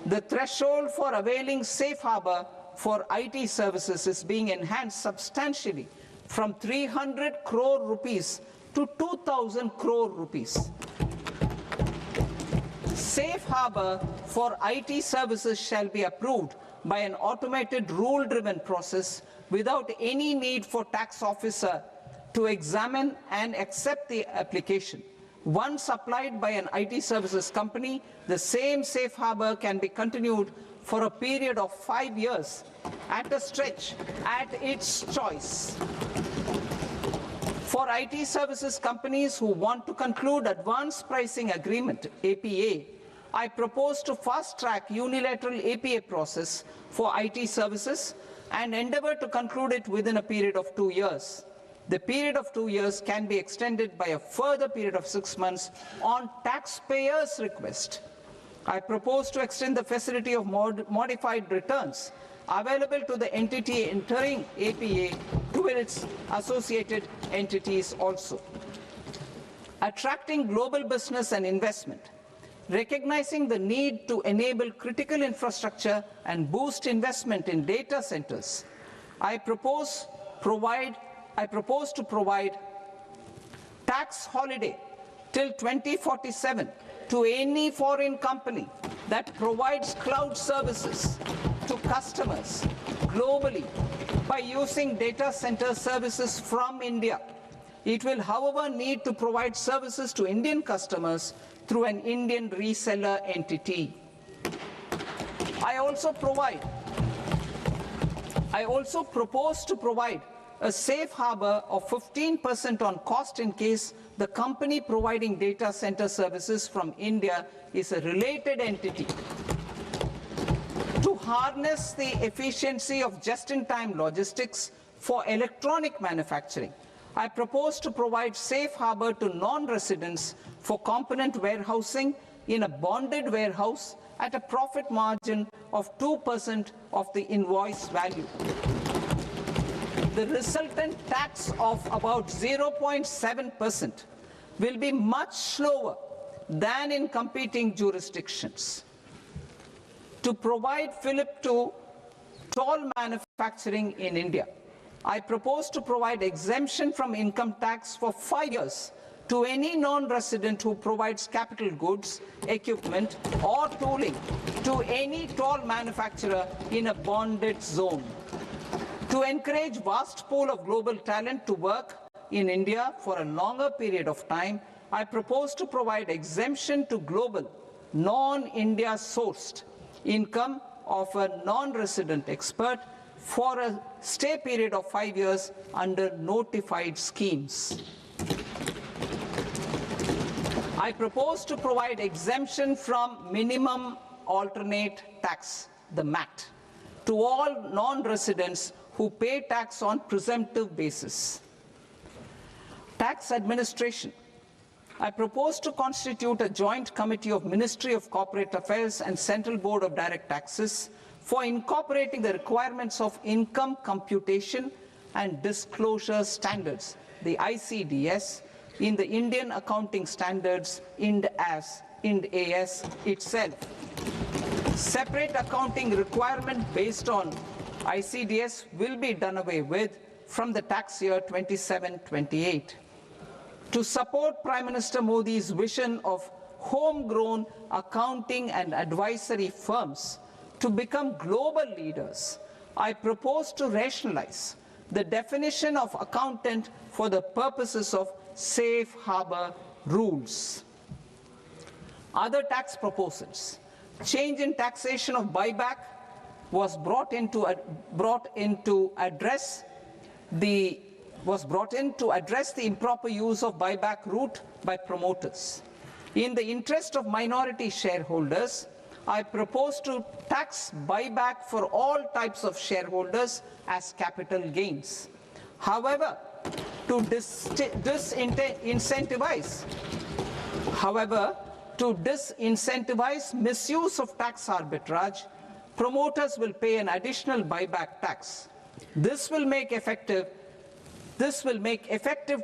The threshold for availing safe harbor for IT services is being enhanced substantially from 300 crore rupees to 2,000 crore rupees. Safe harbor for IT services shall be approved by an automated rule-driven process without any need for tax officer to examine and accept the application. Once applied by an IT services company, the same safe harbor can be continued for a period of 5 years at a stretch at its choice. For IT services companies who want to conclude advanced pricing agreement, APA, I propose to fast-track unilateral APA process for IT services and endeavor to conclude it within a period of 2 years. The period of 2 years can be extended by a further period of 6 months on taxpayers' request. I propose to extend the facility of modified returns available to the entity entering APA to its associated entities also. Attracting global business and investment. Recognizing the need to enable critical infrastructure and boost investment in data centers, I propose to provide tax holiday till 2047 to any foreign company that provides cloud services to customers globally by using data center services from India. It will, however, need to provide services to Indian customers through an Indian reseller entity. I also propose to provide a safe harbor of 15% on cost in case the company providing data center services from India is a related entity. To harness the efficiency of just-in-time logistics for electronic manufacturing, I propose to provide safe harbor to non-residents for component warehousing in a bonded warehouse at a profit margin of 2% of the invoice value. The resultant tax of about 0.7% will be much lower than in competing jurisdictions. To provide fillip to toll manufacturing in India, I propose to provide exemption from income tax for 5 years to any non-resident who provides capital goods, equipment, or tooling to any toll manufacturer in a bonded zone. To encourage vast pool of global talent to work in India for a longer period of time, I propose to provide exemption to global, non-India sourced income of a non-resident expert for a stay period of 5 years under notified schemes. I propose to provide exemption from minimum alternate tax, the MAT, to all non-residents who pay tax on presumptive basis. Tax administration. I propose to constitute a joint committee of Ministry of Corporate Affairs and Central Board of Direct Taxes for incorporating the requirements of income computation and disclosure standards, the ICDS, in the Indian Accounting Standards, IND-AS itself. Separate accounting requirement based on ICDS will be done away with from the tax year 27-28. To support Prime Minister Modi's vision of homegrown accounting and advisory firms to become global leaders, I propose to rationalize the definition of accountant for the purposes of safe harbor rules. Other tax proposals. Change in taxation of buyback was brought in to address the improper use of buyback route by promoters. In the interest of minority shareholders, I propose to tax buyback for all types of shareholders as capital gains. However, to disincentivize misuse of tax arbitrage, promoters will pay an additional buyback tax. This will make effective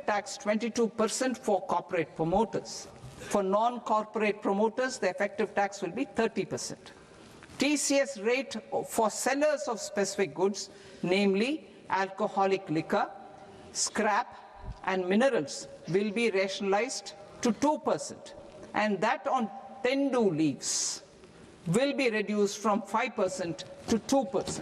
tax 22% for corporate promoters. For non-corporate promoters, the effective tax will be 30%. TCS rate for sellers of specific goods, namely alcoholic liquor, scrap, and minerals, will be rationalized to 2%, and that on tendu leaves will be reduced from 5% to 2%.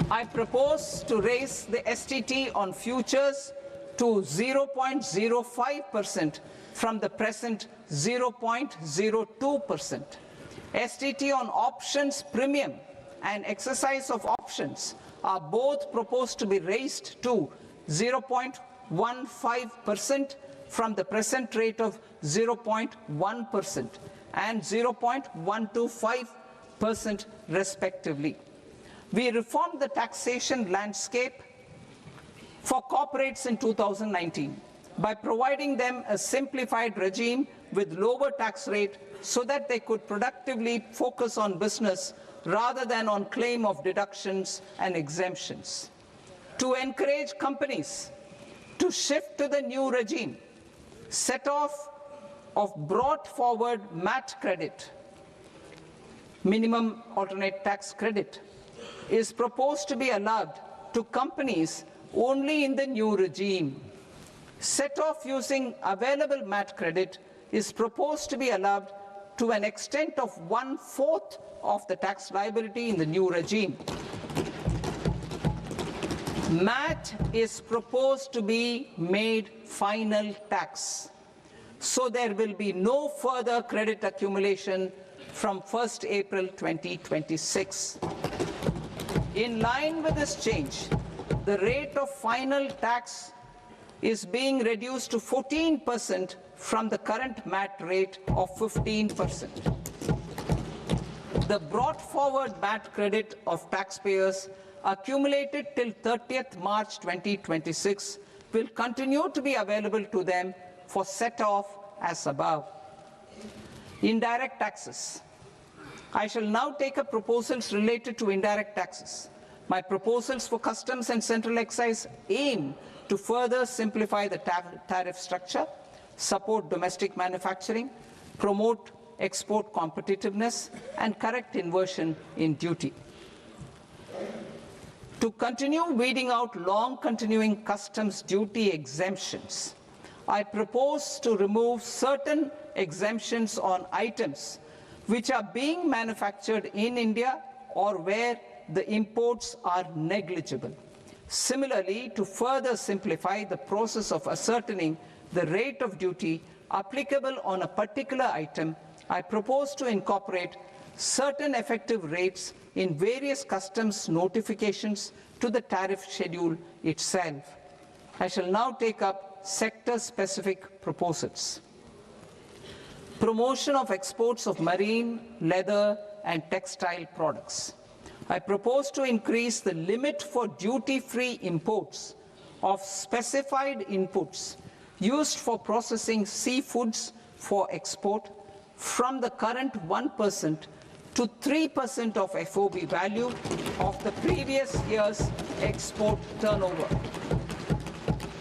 I propose to raise the STT on futures to 0.05% from the present 0.02%. STT on options premium and exercise of options are both proposed to be raised to 0.15% from the present rate of 0.1% and 0.125% respectively. We reformed the taxation landscape for corporates in 2019 by providing them a simplified regime with lower tax rate so that they could productively focus on business rather than on claim of deductions and exemptions. To encourage companies to shift to the new regime, set-off of brought forward MAT credit, minimum alternate tax credit, is proposed to be allowed to companies only in the new regime. Set-off using available MAT credit is proposed to be allowed to an extent of 1/4 of the tax liability in the new regime. MAT is proposed to be made final tax, so there will be no further credit accumulation from 1st April 2026. In line with this change, the rate of final tax is being reduced to 14% from the current MAT rate of 15%. The brought forward MAT credit of taxpayers accumulated till 30th March 2026 will continue to be available to them for set-off as above. Indirect taxes. I shall now take up proposals related to indirect taxes. My proposals for customs and central excise aim to further simplify the tariff structure, support domestic manufacturing, promote export competitiveness, and correct inversion in duty. To continue weeding out long-continuing customs duty exemptions, I propose to remove certain exemptions on items which are being manufactured in India or where the imports are negligible. Similarly, to further simplify the process of ascertaining the rate of duty applicable on a particular item, I propose to incorporate certain effective rates in various customs notifications to the tariff schedule itself. I shall now take up sector-specific proposals. Promotion of exports of marine, leather, and textile products. I propose to increase the limit for duty-free imports of specified inputs used for processing seafoods for export from the current 1% to 3% of FOB value of the previous year's export turnover.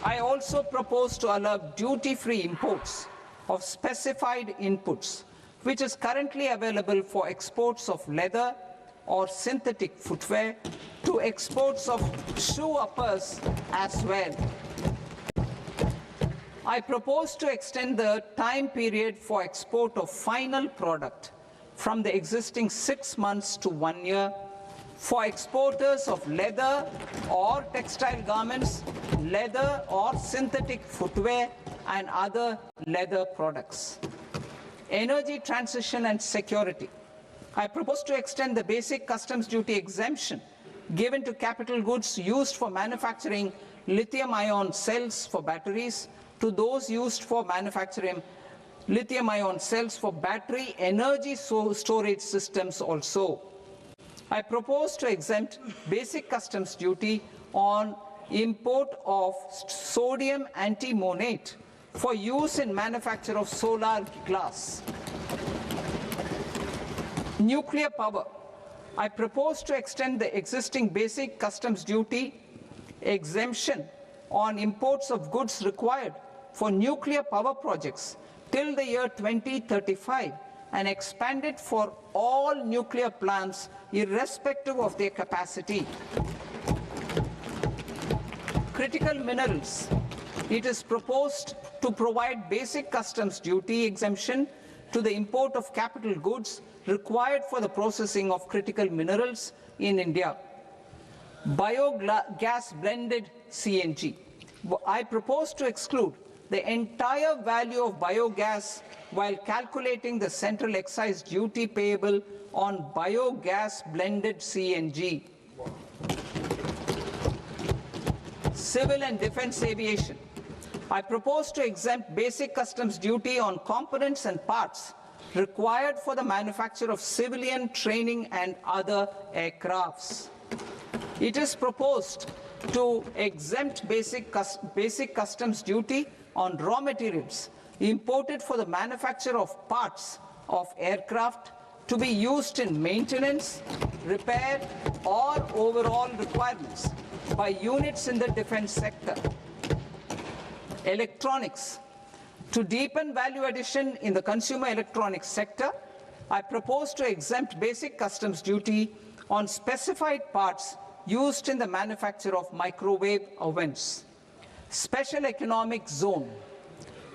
I also propose to allow duty-free imports of specified inputs, which is currently available for exports of leather or synthetic footwear, to exports of shoe uppers as well. I propose to extend the time period for export of final product from the existing 6 months to 1 year for exporters of leather or textile garments, leather or synthetic footwear, and other leather products. Energy transition and security. I propose to extend the basic customs duty exemption given to capital goods used for manufacturing lithium-ion cells for batteries to those used for manufacturing lithium-ion cells for battery energy storage systems also. I propose to exempt basic customs duty on import of sodium antimonate for use in manufacture of solar glass. Nuclear power. I propose to extend the existing basic customs duty exemption on imports of goods required for nuclear power projects till the year 2035 and expand it for all nuclear plants irrespective of their capacity. Critical minerals. It is proposed to provide basic customs duty exemption to the import of capital goods required for the processing of critical minerals in India. Biogas blended CNG. I propose to exclude the entire value of biogas while calculating the central excise duty payable on biogas blended CNG. Civil and defense aviation. I propose to exempt basic customs duty on components and parts required for the manufacture of civilian training and other aircrafts. It is proposed to exempt basic customs duty on raw materials imported for the manufacture of parts of aircraft to be used in maintenance, repair, or overall requirements by units in the defense sector. Electronics. To deepen value addition in the consumer electronics sector, I propose to exempt basic customs duty on specified parts used in the manufacture of microwave ovens. Special economic zone.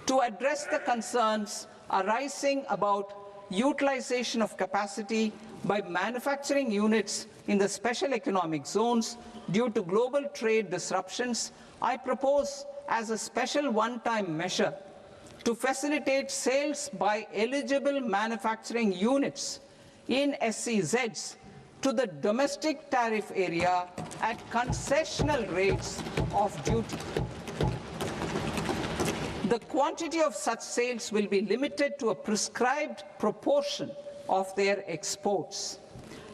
To address the concerns arising about utilization of capacity by manufacturing units in the special economic zones due to global trade disruptions, I propose as a special one-time measure to facilitate sales by eligible manufacturing units in SEZs to the domestic tariff area at concessional rates of duty. The quantity of such sales will be limited to a prescribed proportion of their exports.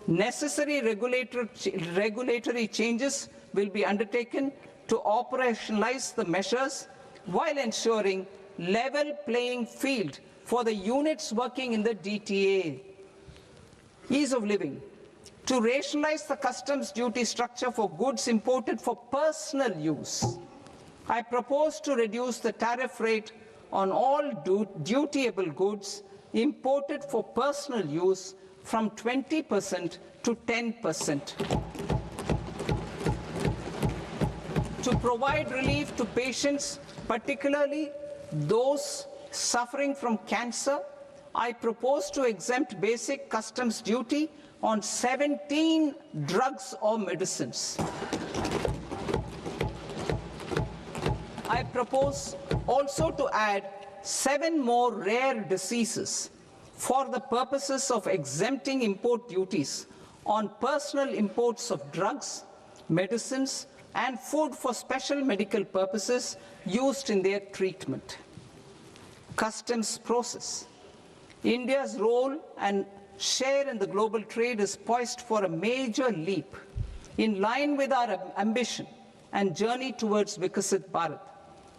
Necessary regulatory changes will be undertaken to operationalize the measures while ensuring level playing field for the units working in the DTA. Ease of living. To rationalize the customs duty structure for goods imported for personal use, I propose to reduce the tariff rate on all dutiable goods imported for personal use from 20% to 10%. To provide relief to patients, particularly those suffering from cancer, I propose to exempt basic customs duty on 17 drugs or medicines. I propose also to add 7 more rare diseases for the purposes of exempting import duties on personal imports of drugs, medicines, and food for special medical purposes used in their treatment. Customs process. India's role and share in the global trade is poised for a major leap in line with our ambition and journey towards Vikasit Bharat.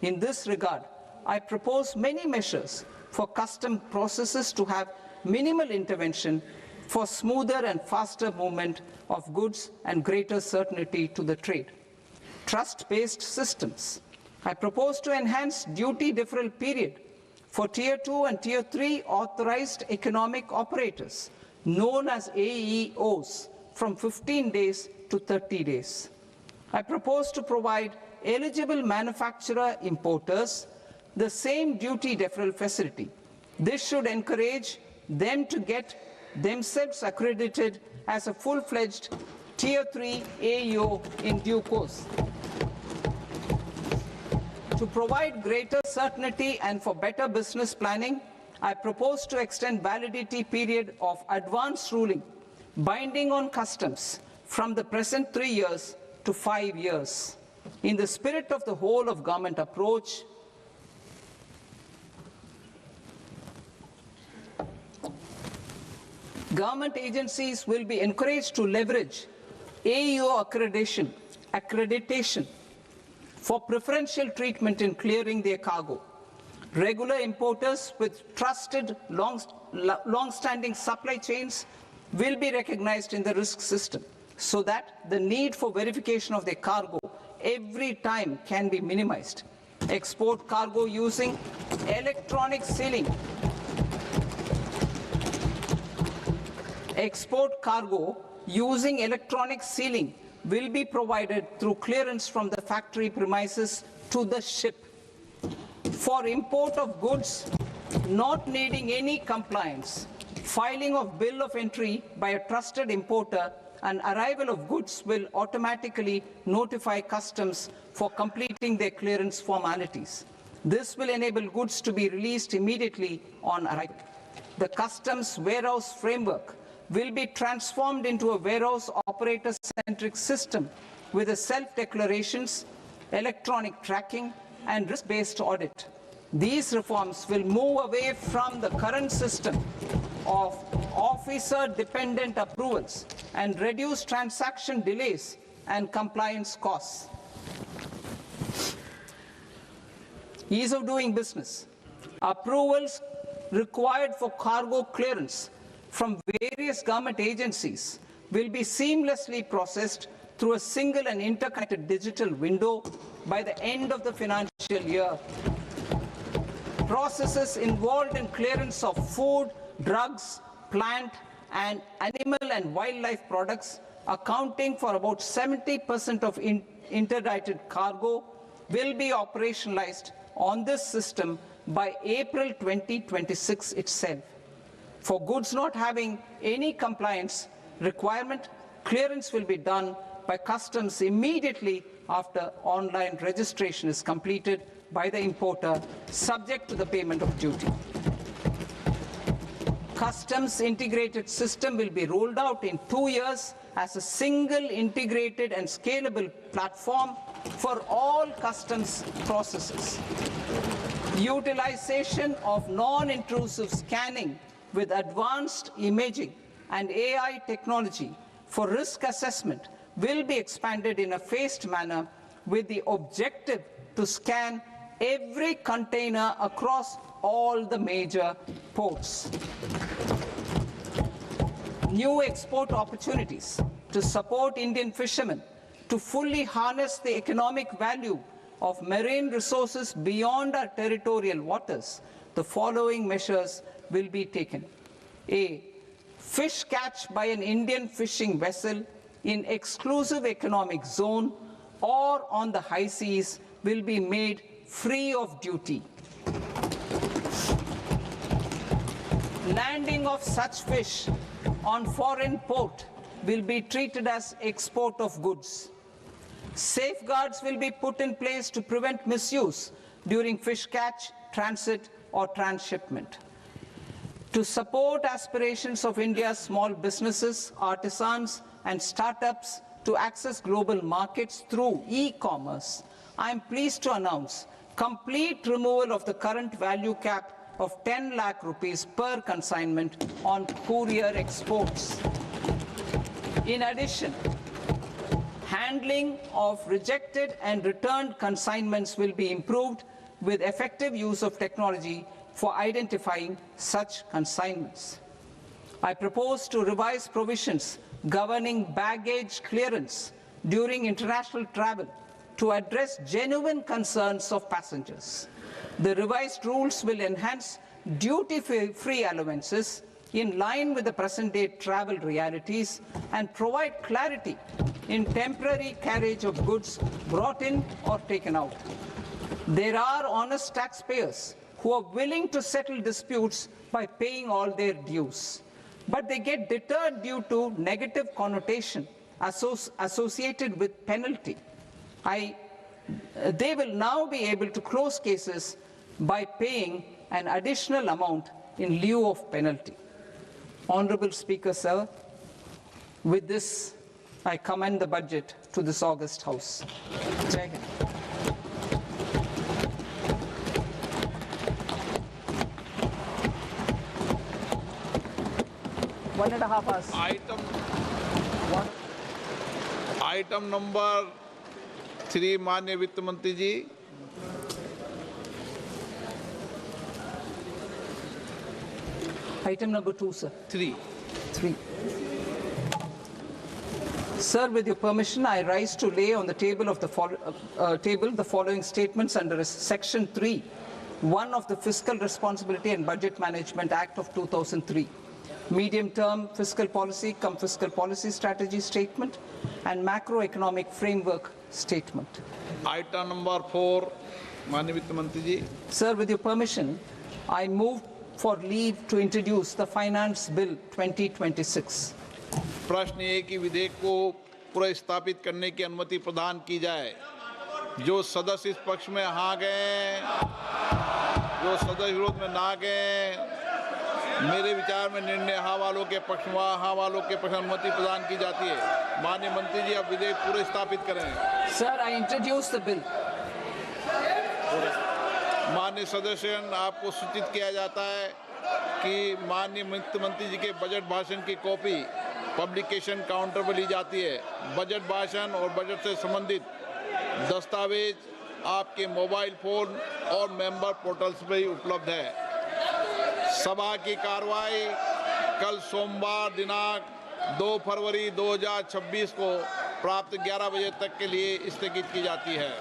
In this regard, I propose many measures for custom processes to have minimal intervention for smoother and faster movement of goods and greater certainty to the trade. Trust-based systems. I propose to enhance duty deferral period for Tier 2 and Tier 3 authorized economic operators, known as AEOs, from 15 days to 30 days. I propose to provide eligible manufacturer importers the same duty deferral facility. This should encourage them to get themselves accredited as a full-fledged Tier 3 AEO in due course. To provide greater certainty and for better business planning, I propose to extend validity period of advance ruling binding on customs from the present 3 years to 5 years. In the spirit of the whole of government approach, government agencies will be encouraged to leverage AEO accreditation for preferential treatment in clearing their cargo. Regular importers with trusted long-standing supply chains will be recognized in the risk system so that the need for verification of their cargo every time can be minimized. Export cargo using electronic sealing. Export cargo using electronic sealing will be provided through clearance from the factory premises to the ship. For import of goods not needing any compliance, filing of bill of entry by a trusted importer and arrival of goods will automatically notify customs for completing their clearance formalities. This will enable goods to be released immediately on arrival. The customs warehouse framework will be transformed into a warehouse operator-centric system with a self-declarations, electronic tracking, and risk-based audit. These reforms will move away from the current system of officer-dependent approvals and reduce transaction delays and compliance costs. Ease of doing business. Approvals required for cargo clearance from various government agencies will be seamlessly processed through a single and interconnected digital window by the end of the financial year. Processes involved in clearance of food, drugs, plant, and animal and wildlife products, accounting for about 70% of interdicted cargo, will be operationalized on this system by April 2026 itself. For goods not having any compliance requirement, clearance will be done by customs immediately after online registration is completed by the importer, subject to the payment of duty. Customs integrated system will be rolled out in 2 years as a single integrated and scalable platform for all customs processes. Utilization of non-intrusive scanning with advanced imaging and AI technology for risk assessment will be expanded in a phased manner with the objective to scan every container across all the major ports. New export opportunities to support Indian fishermen to fully harness the economic value of marine resources beyond our territorial waters. The following measures will be taken. A. Fish catch by an Indian fishing vessel in exclusive economic zone or on the high seas will be made free of duty. Landing of such fish on foreign port will be treated as export of goods. Safeguards will be put in place to prevent misuse during fish catch, transit, or transshipment. To support aspirations of India's small businesses, artisans, and startups to access global markets through e-commerce, I am pleased to announce complete removal of the current value cap of 10 lakh rupees per consignment on courier exports. In addition, handling of rejected and returned consignments will be improved with effective use of technology for identifying such consignments. I propose to revise provisions governing baggage clearance during international travel to address genuine concerns of passengers. The revised rules will enhance duty-free allowances in line with the present-day travel realities and provide clarity in temporary carriage of goods brought in or taken out. There are honest taxpayers who are willing to settle disputes by paying all their dues, but they get deterred due to negative connotation associated with penalty. They will now be able to close cases by paying an additional amount in lieu of penalty. Honorable Speaker, sir, with this, I commend the budget to this august House. Jai Hind. One and a half hours. Item number 3 माननीय वित्त मंत्री जी। Item number 2, sir. 3. Sir, with your permission, I rise to lay on the table of the following statements under Section 3(1) of the Fiscal Responsibility and Budget Management Act of 2003. Medium-term fiscal policy cum fiscal policy strategy statement and macroeconomic framework statement. Item number 4 माननीय वित्त मंत्री जी। Sir, with your permission, I move for leave to introduce the Finance Bill 2026. प्रश्न ये कि विधेयक को पुनर्स्थापित करने की अनुमति प्रदान की जाए। जो सदस्य इस पक्ष में हाँ गए, जो सदस्य विरोध में ना गए, मेरे विचार में निर्णय हाँ वालों के पक्ष में, हाँ वालों के पक्ष में अनुमति प्रदान की जाती है। माननीय मंत्री जी, अब विधेयक पूरे स्थापित करें। Sir, I introduce the bill. माननीय सदस्यगण, आपको सूचित किया जाता है कि माननीय मुख्यमंत्री जी के बजट भाषण की कॉपी पब्लिकेशन काउंटर पर ली जाती है। बजट भाषण और बजट से संबंधित दस्तावेज आपके मोबाइल फोन और मेंबर पोर्टल्स पर ही उपलब्ध है। सभा की कार्रवाई कल सोमवार दिनांक 2 फरवरी 2026 को प्राप्त 11 बजे तक के लिए स्थगित की जाती है।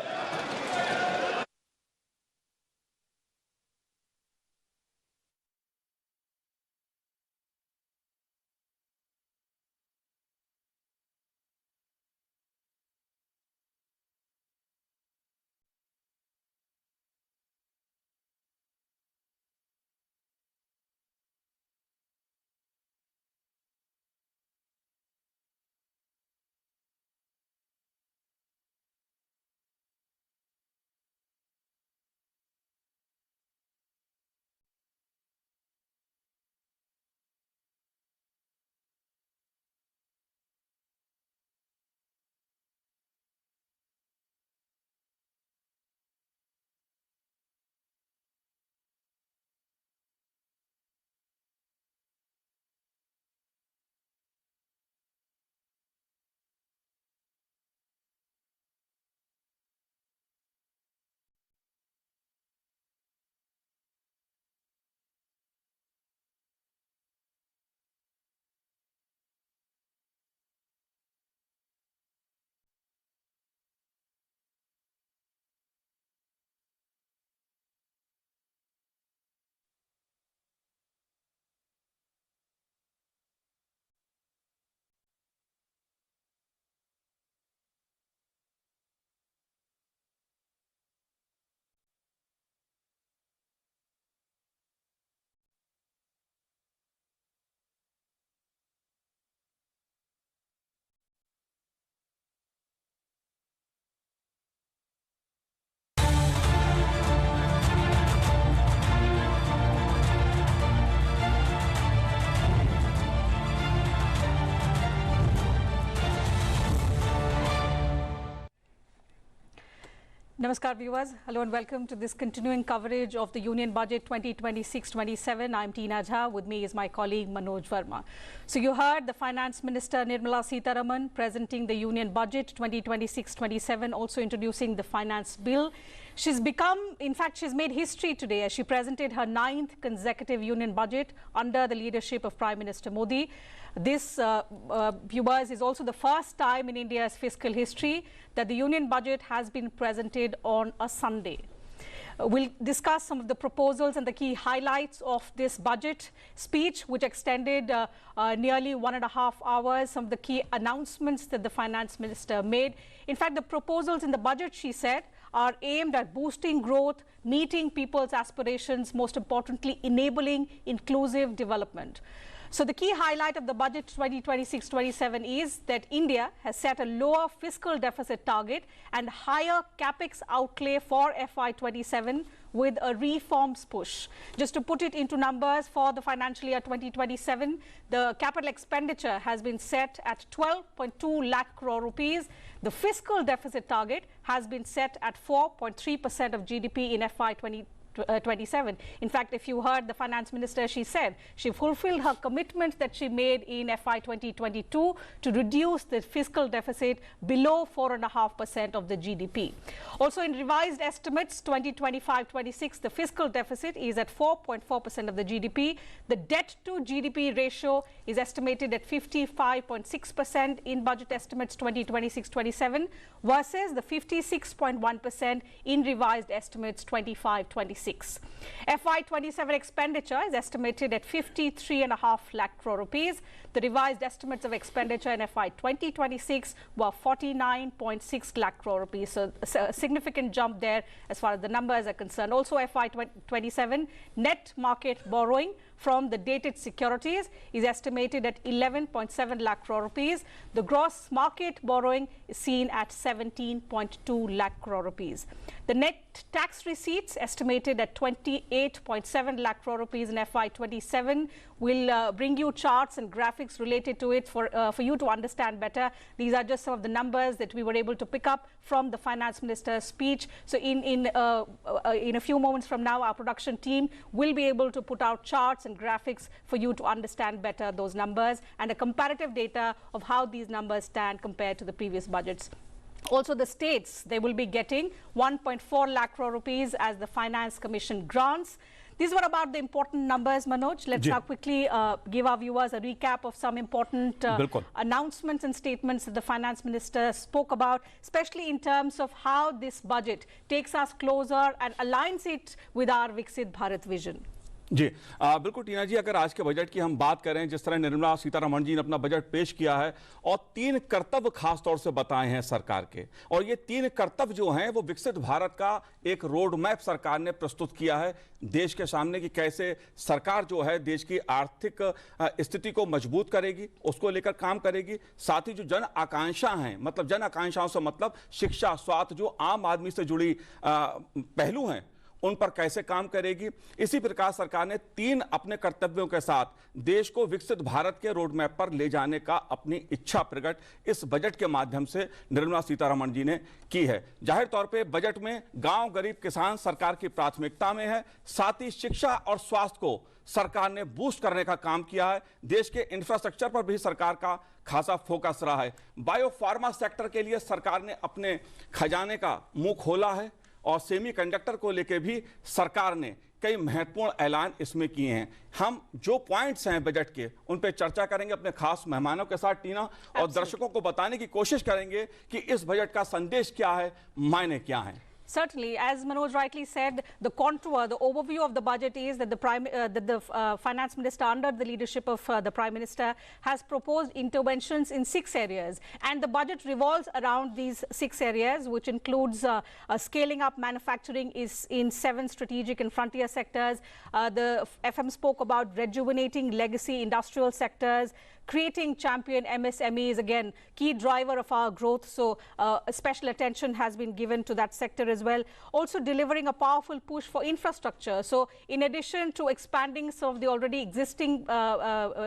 Namaskar viewers, hello and welcome to this continuing coverage of the Union Budget 2026-27. I'm Tina Jha, with me is my colleague Manoj Verma. So you heard the Finance Minister Nirmala Sitharaman presenting the Union Budget 2026-27, also introducing the Finance Bill. She's become, in fact, she's made history today as she presented her 9th consecutive Union Budget under the leadership of Prime Minister Modi. This, viewers, is also the first time in India's fiscal history that the Union Budget has been presented on a Sunday. We'll discuss some of the proposals and the key highlights of this budget speech, which extended nearly 1.5 hours, some of the key announcements that the Finance Minister made. In fact, the proposals in the budget, she said, are aimed at boosting growth, meeting people's aspirations, most importantly, enabling inclusive development. So the key highlight of the budget 2026-27 is that India has set a lower fiscal deficit target and higher capex outlay for FY27 with a reforms push. Just to put it into numbers, for the financial year 2027, the capital expenditure has been set at 12.2 lakh crore rupees. The fiscal deficit target has been set at 4.3% of GDP in FY27. In fact, if you heard the Finance Minister, she said she fulfilled her commitment that she made in FY 2022 to reduce the fiscal deficit below 4.5% of the GDP. Also, in revised estimates 2025-26, the fiscal deficit is at 4.4% of the GDP. The debt to GDP ratio is estimated at 55.6% in budget estimates 2026-27 versus the 56.1% in revised estimates 25-26. FY27 expenditure is estimated at 53.5 lakh crore rupees. The revised estimates of expenditure in FY 2026 were 49.6 lakh crore rupees. So a significant jump there as far as the numbers are concerned. Also, FY 27 net market borrowing from the dated securities is estimated at 11.7 lakh crore rupees. The gross market borrowing is seen at 17.2 lakh crore rupees. The net tax receipts estimated at 28.7 lakh crore rupees in FY 27 We'll bring you charts and graphics related to it for you to understand better. These are just some of the numbers that we were able to pick up from the Finance Minister's speech. So in a few moments from now, our production team will be able to put out charts and graphics for you to understand better those numbers and a comparative data of how these numbers stand compared to the previous budgets. Also, the states, they will be getting 1.4 lakh crore rupees as the Finance Commission grants. These were about the important numbers, Manoj. Let's now quickly give our viewers a recap of some important announcements and statements that the Finance Minister spoke about, especially in terms of how this budget takes us closer and aligns it with our Viksit Bharat vision. जी बिल्कुल टीना जी, अगर आज के budget की हम बात करें, जिस तरह निर्मला सीतारमण जी ने अपना बजट पेश किया है और 3 कर्तव्य खास तौर से बताए हैं सरकार के, और ये 3 कर्तव्य जो हैं वो विकसित भारत का एक रोड मैप सरकार ने प्रस्तुत किया है देश के सामने कि कैसे सरकार जो है देश की आर्थिक स्थिति को मजबूत करेगी, उसको लेकर काम करेगी। साथ ही जो जन आकांक्षा हैं, मतलब जन आकांक्षाओं से मतलब शिक्षा, स्वास्थ्य, जो आम आदमी से जुड़ी पहलू हैं, उन पर कैसे काम करेगी। इसी प्रकार सरकार ने 3 अपने कर्तव्यों के साथ देश को विकसित भारत के रोड मैप पर ले जाने का अपनी इच्छा प्रकट इस बजट के माध्यम से निर्मला सीतारमण जी ने की है। जाहिर तौर पे बजट में गांव, गरीब, किसान सरकार की प्राथमिकता में है। साथ ही शिक्षा और स्वास्थ्य को सरकार ने बूस्ट करने का काम किया है। देश के इंफ्रास्ट्रक्चर पर भी सरकार का खासा फोकस रहा है। बायो फार्मा सेक्टर के लिए सरकार ने अपने खजाने का मुंह खोला है और सेमीकंडक्टर को लेकर भी सरकार ने कई महत्वपूर्ण ऐलान इसमें किए हैं। हम जो पॉइंट्स हैं बजट के, उन पे चर्चा करेंगे अपने खास मेहमानों के साथ टीना, और दर्शकों को बताने की कोशिश करेंगे कि इस बजट का संदेश क्या है, मायने क्या हैं। Certainly, as Manoj rightly said, the contour, the overview of the budget is that the Finance Minister, under the leadership of the Prime Minister, has proposed interventions in 6 areas. And the budget revolves around these 6 areas, which includes scaling up manufacturing is in 7 strategic and frontier sectors. The FM spoke about rejuvenating legacy industrial sectors, creating champion MSMEs, again, key driver of our growth. So special attention has been given to that sector as well. Also delivering a powerful push for infrastructure. So in addition to expanding some of the already existing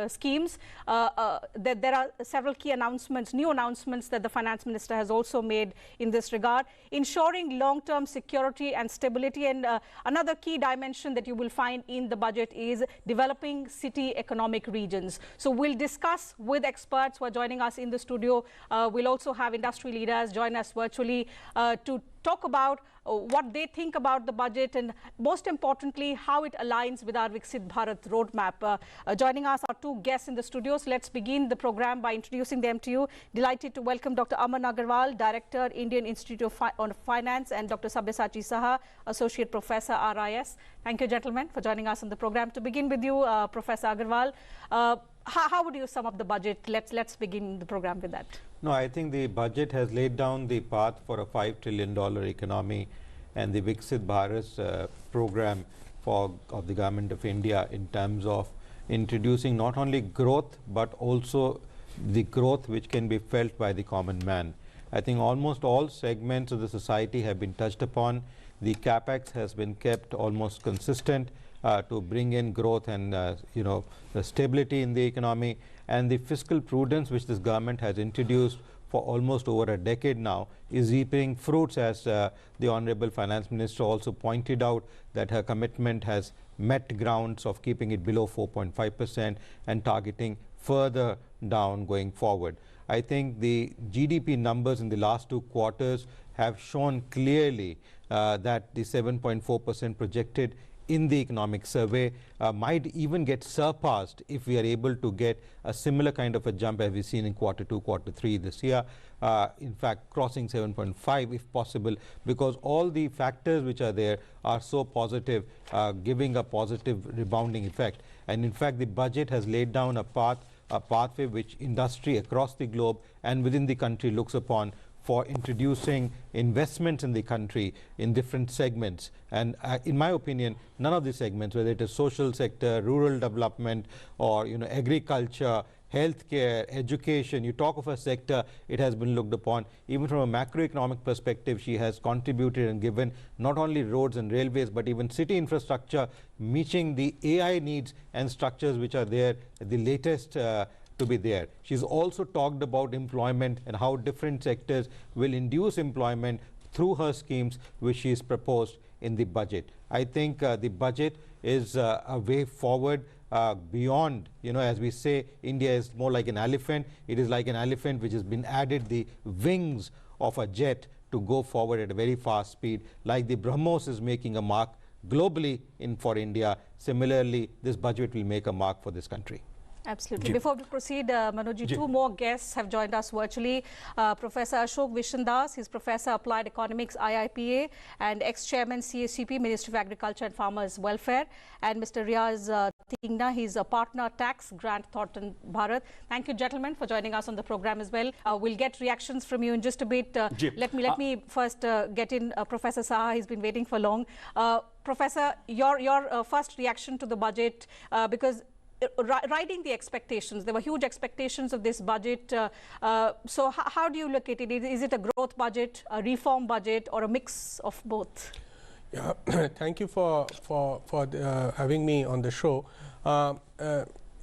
schemes, there are several key announcements, new announcements that the Finance Minister has also made in this regard. Ensuring long-term security and stability. And another key dimension that you will find in the budget is developing city economic regions. So we'll discuss with experts who are joining us in the studio. We'll also have industry leaders join us virtually to talk about what they think about the budget and, most importantly, how it aligns with our Viksit Bharat roadmap. Joining us are 2 guests in the studios. Let's begin the program by introducing them to you. Delighted to welcome Dr. Aman Agarwal, Director, Indian Institute of Finance, and Dr. Sabyasachi Saha, Associate Professor, RIS. Thank you, gentlemen, for joining us on the program. To begin with you, Professor Agarwal, how would you sum up the budget? Let's begin the program with that. No, I think the budget has laid down the path for a $5 trillion economy, and the Viksit Bharat program of the Government of India in terms of introducing not only growth but also the growth which can be felt by the common man. I think almost all segments of the society have been touched upon. The capex has been kept almost consistent to bring in growth and the stability in the economy, and the fiscal prudence which this government has introduced for almost over a decade now is reaping fruits, as the Honorable Finance Minister also pointed out that her commitment has met grounds of keeping it below 4.5% and targeting further down going forward. I think the GDP numbers in the last 2 quarters have shown clearly that the 7.4% projected in the economic survey might even get surpassed if we are able to get a similar kind of a jump as we've seen in quarter 2, quarter 3 this year. In fact, crossing 7.5 if possible, because all the factors which are there are so positive, giving a positive rebounding effect. And in fact, the budget has laid down a pathway which industry across the globe and within the country looks upon for introducing investments in the country in different segments. And in my opinion, none of the segments, whether it is social sector, rural development, or agriculture, healthcare, education. You talk of a sector, it has been looked upon. Even from a macroeconomic perspective, she has contributed and given not only roads and railways, but even city infrastructure, meeting the AI needs and structures which are there, the latest to be there. She's also talked about employment and how different sectors will induce employment through her schemes which she's proposed in the budget. I think the budget is a way forward beyond, as we say, India is more like an elephant. It is like an elephant which has been added the wings of a jet to go forward at a very fast speed, like the BrahMos is making a mark globally for India. Similarly, this budget will make a mark for this country. Absolutely. Before we proceed, Manoj, two more guests have joined us virtually. Professor Ashok Vishandas, he's Professor Applied Economics, IIPA, and ex-chairman CACP, Ministry of Agriculture and Farmers Welfare, and Mr. Riaz Tingna, he's a partner tax, Grant Thornton Bharat. Thank you, gentlemen, for joining us on the program as well. We'll get reactions from you in just a bit. Let me first get in Professor Saha. He's been waiting for long. Professor, your first reaction to the budget, because riding the expectations, there were huge expectations of this budget. So how do you look at it? Is it a growth budget, a reform budget, or a mix of both? Yeah, thank you for having me on the show.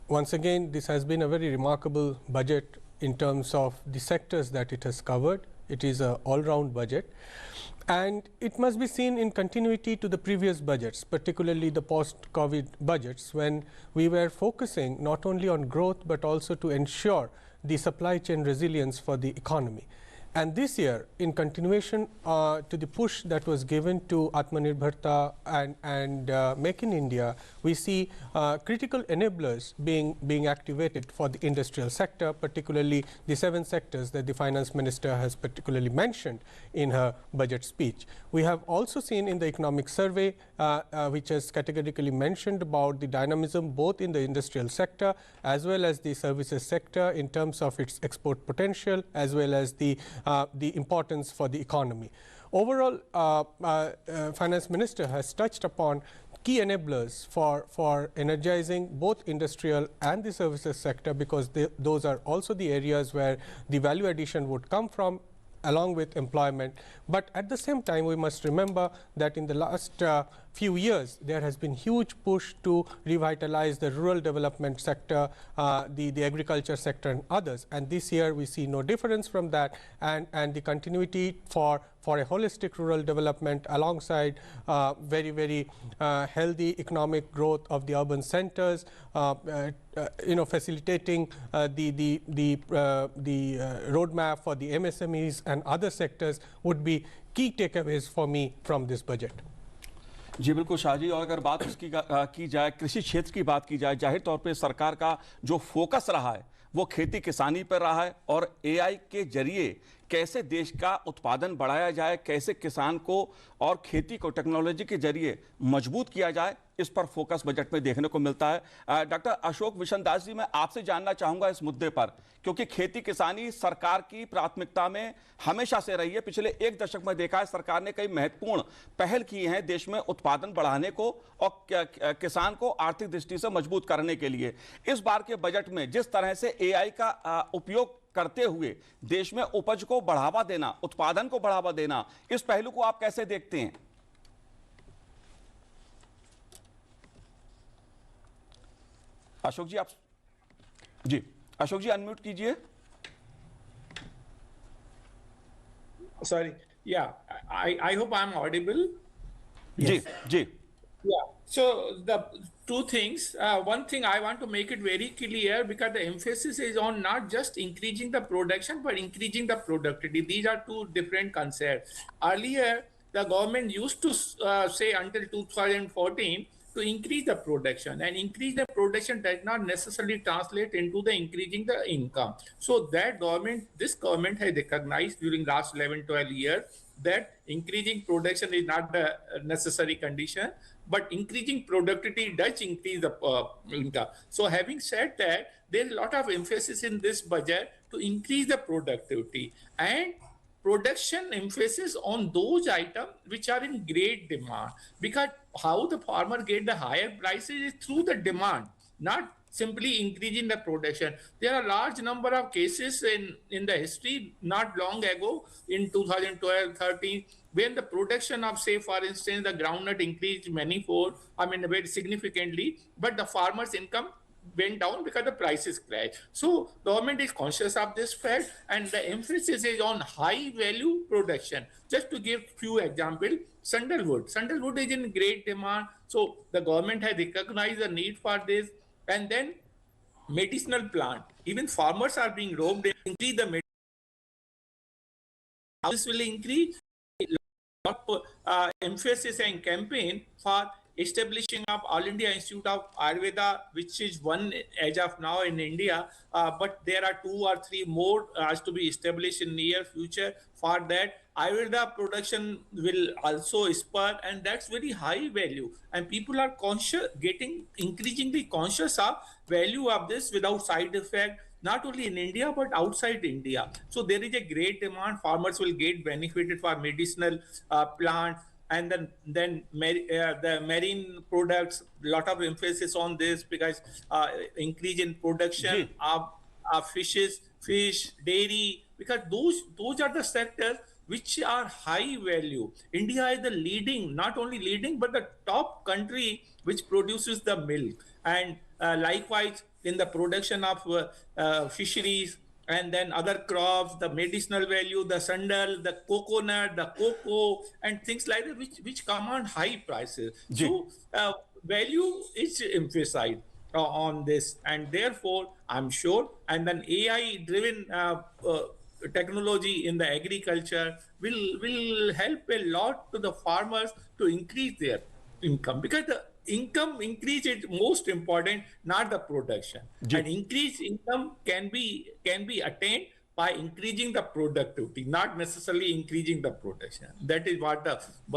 Once again, this has been a very remarkable budget in terms of the sectors that it has covered. It is an all-round budget. And it must be seen in continuity to the previous budgets, particularly the post-COVID budgets, when we were focusing not only on growth but also to ensure the supply chain resilience for the economy. And this year, in continuation to the push that was given to Atmanirbharta and Make in India, we see critical enablers being activated for the industrial sector, particularly the 7 sectors that the finance minister has particularly mentioned in her budget speech. We have also seen in the economic survey, which has categorically mentioned about the dynamism both in the industrial sector as well as the services sector in terms of its export potential as well as the importance for the economy. Overall, finance minister has touched upon key enablers for energizing both industrial and the services sector, because those are also the areas where the value addition would come from, along with employment. But at the same time, we must remember that in the last few years, there has been huge push to revitalize the rural development sector, the agriculture sector and others. And this year, we see no difference from that, and the continuity for a holistic rural development alongside very, very healthy economic growth of the urban centers, facilitating the roadmap for the MSMEs and other sectors would be key takeaways for me from this budget. जी बिल्कुल शाह जी, और अगर बात उसकी की जाए, कृषि क्षेत्र की बात की जाए, जाहिर तौर पे सरकार का जो फोकस रहा है वो खेती किसानी पर रहा है, और एआई के जरिए कैसे देश का उत्पादन बढ़ाया जाए, कैसे किसान को और खेती को टेक्नोलॉजी के जरिए मजबूत किया जाए, इस पर फोकस बजट में देखने को मिलता है। डॉक्टर अशोक विशनदास जी, मैं आपसे जानना चाहूंगा इस मुद्दे पर, क्योंकि खेती किसानी सरकार की प्राथमिकता में हमेशा से रही है। पिछले 1 दशक में देखा है सरकार ने कई महत्वपूर्ण पहल की हैं देश में उत्पादन बढ़ाने को और किसान को आर्थिक दृष्टि से मजबूत करने के लिए। इस बार के बजट में जिस तरह से एआई का उपयोग करते हुए देश में उपज को बढ़ावा देना, उत्पादन को बढ़ावा देना, इस पहलू को आप कैसे देखते हैं? अशोक जी, आप जी, अशोक जी अनम्यूट कीजिए। Sorry, yeah, I hope I'm audible. Yes. जी। Yeah. So the two things. One thing I want to make it very clear, because the emphasis is on not just increasing the production but increasing the productivity. These are two different concepts. Earlier, the government used to say until 2014 to increase the production, and increase the production does not necessarily translate into the increasing the income. So that this government has recognized during last 11-12 years that increasing production is not the necessary condition, but increasing productivity does increase the income. So having said that, there's a lot of emphasis in this budget to increase the productivity, and production emphasis on those items which are in great demand, because how the farmer get the higher prices is through the demand, not simply increasing the production. There are a large number of cases in the history, not long ago, in 2012, 13, when the production of, say, for instance, the groundnut increased manifold, very significantly, but the farmer's income went down because the prices crashed. So government is conscious of this fact, and the emphasis is on high value production. Just to give few examples, sandalwood is in great demand. So the government has recognized the need for this. And then medicinal plant, even farmers are being roped in, increase the this will increase emphasis and campaign for establishing of All India Institute of Ayurveda, which is one as of now in India, but there are 2 or 3 more has to be established in near future. For that, Ayurveda production will also spur, and that's very high value. And people are getting increasingly conscious of value of this without side effect, not only in India, but outside India. So there is a great demand. Farmers will get benefited for medicinal plants. And then the marine products, lot of emphasis on this because increase in production of fish, dairy, because those are the sectors which are high value. India is the leading, not only leading, but the top country which produces the milk. And likewise, in the production of fisheries, and then other crops, the medicinal value, the sandal, the coconut, the cocoa, and things like that, which command high prices. So value is emphasized on this, and therefore I'm sure, and then AI-driven technology in the agriculture will help a lot to the farmers to increase their income, because the income increase is most important, not the production. And increased income can be attained by increasing the productivity, not necessarily increasing the production. That is what the budget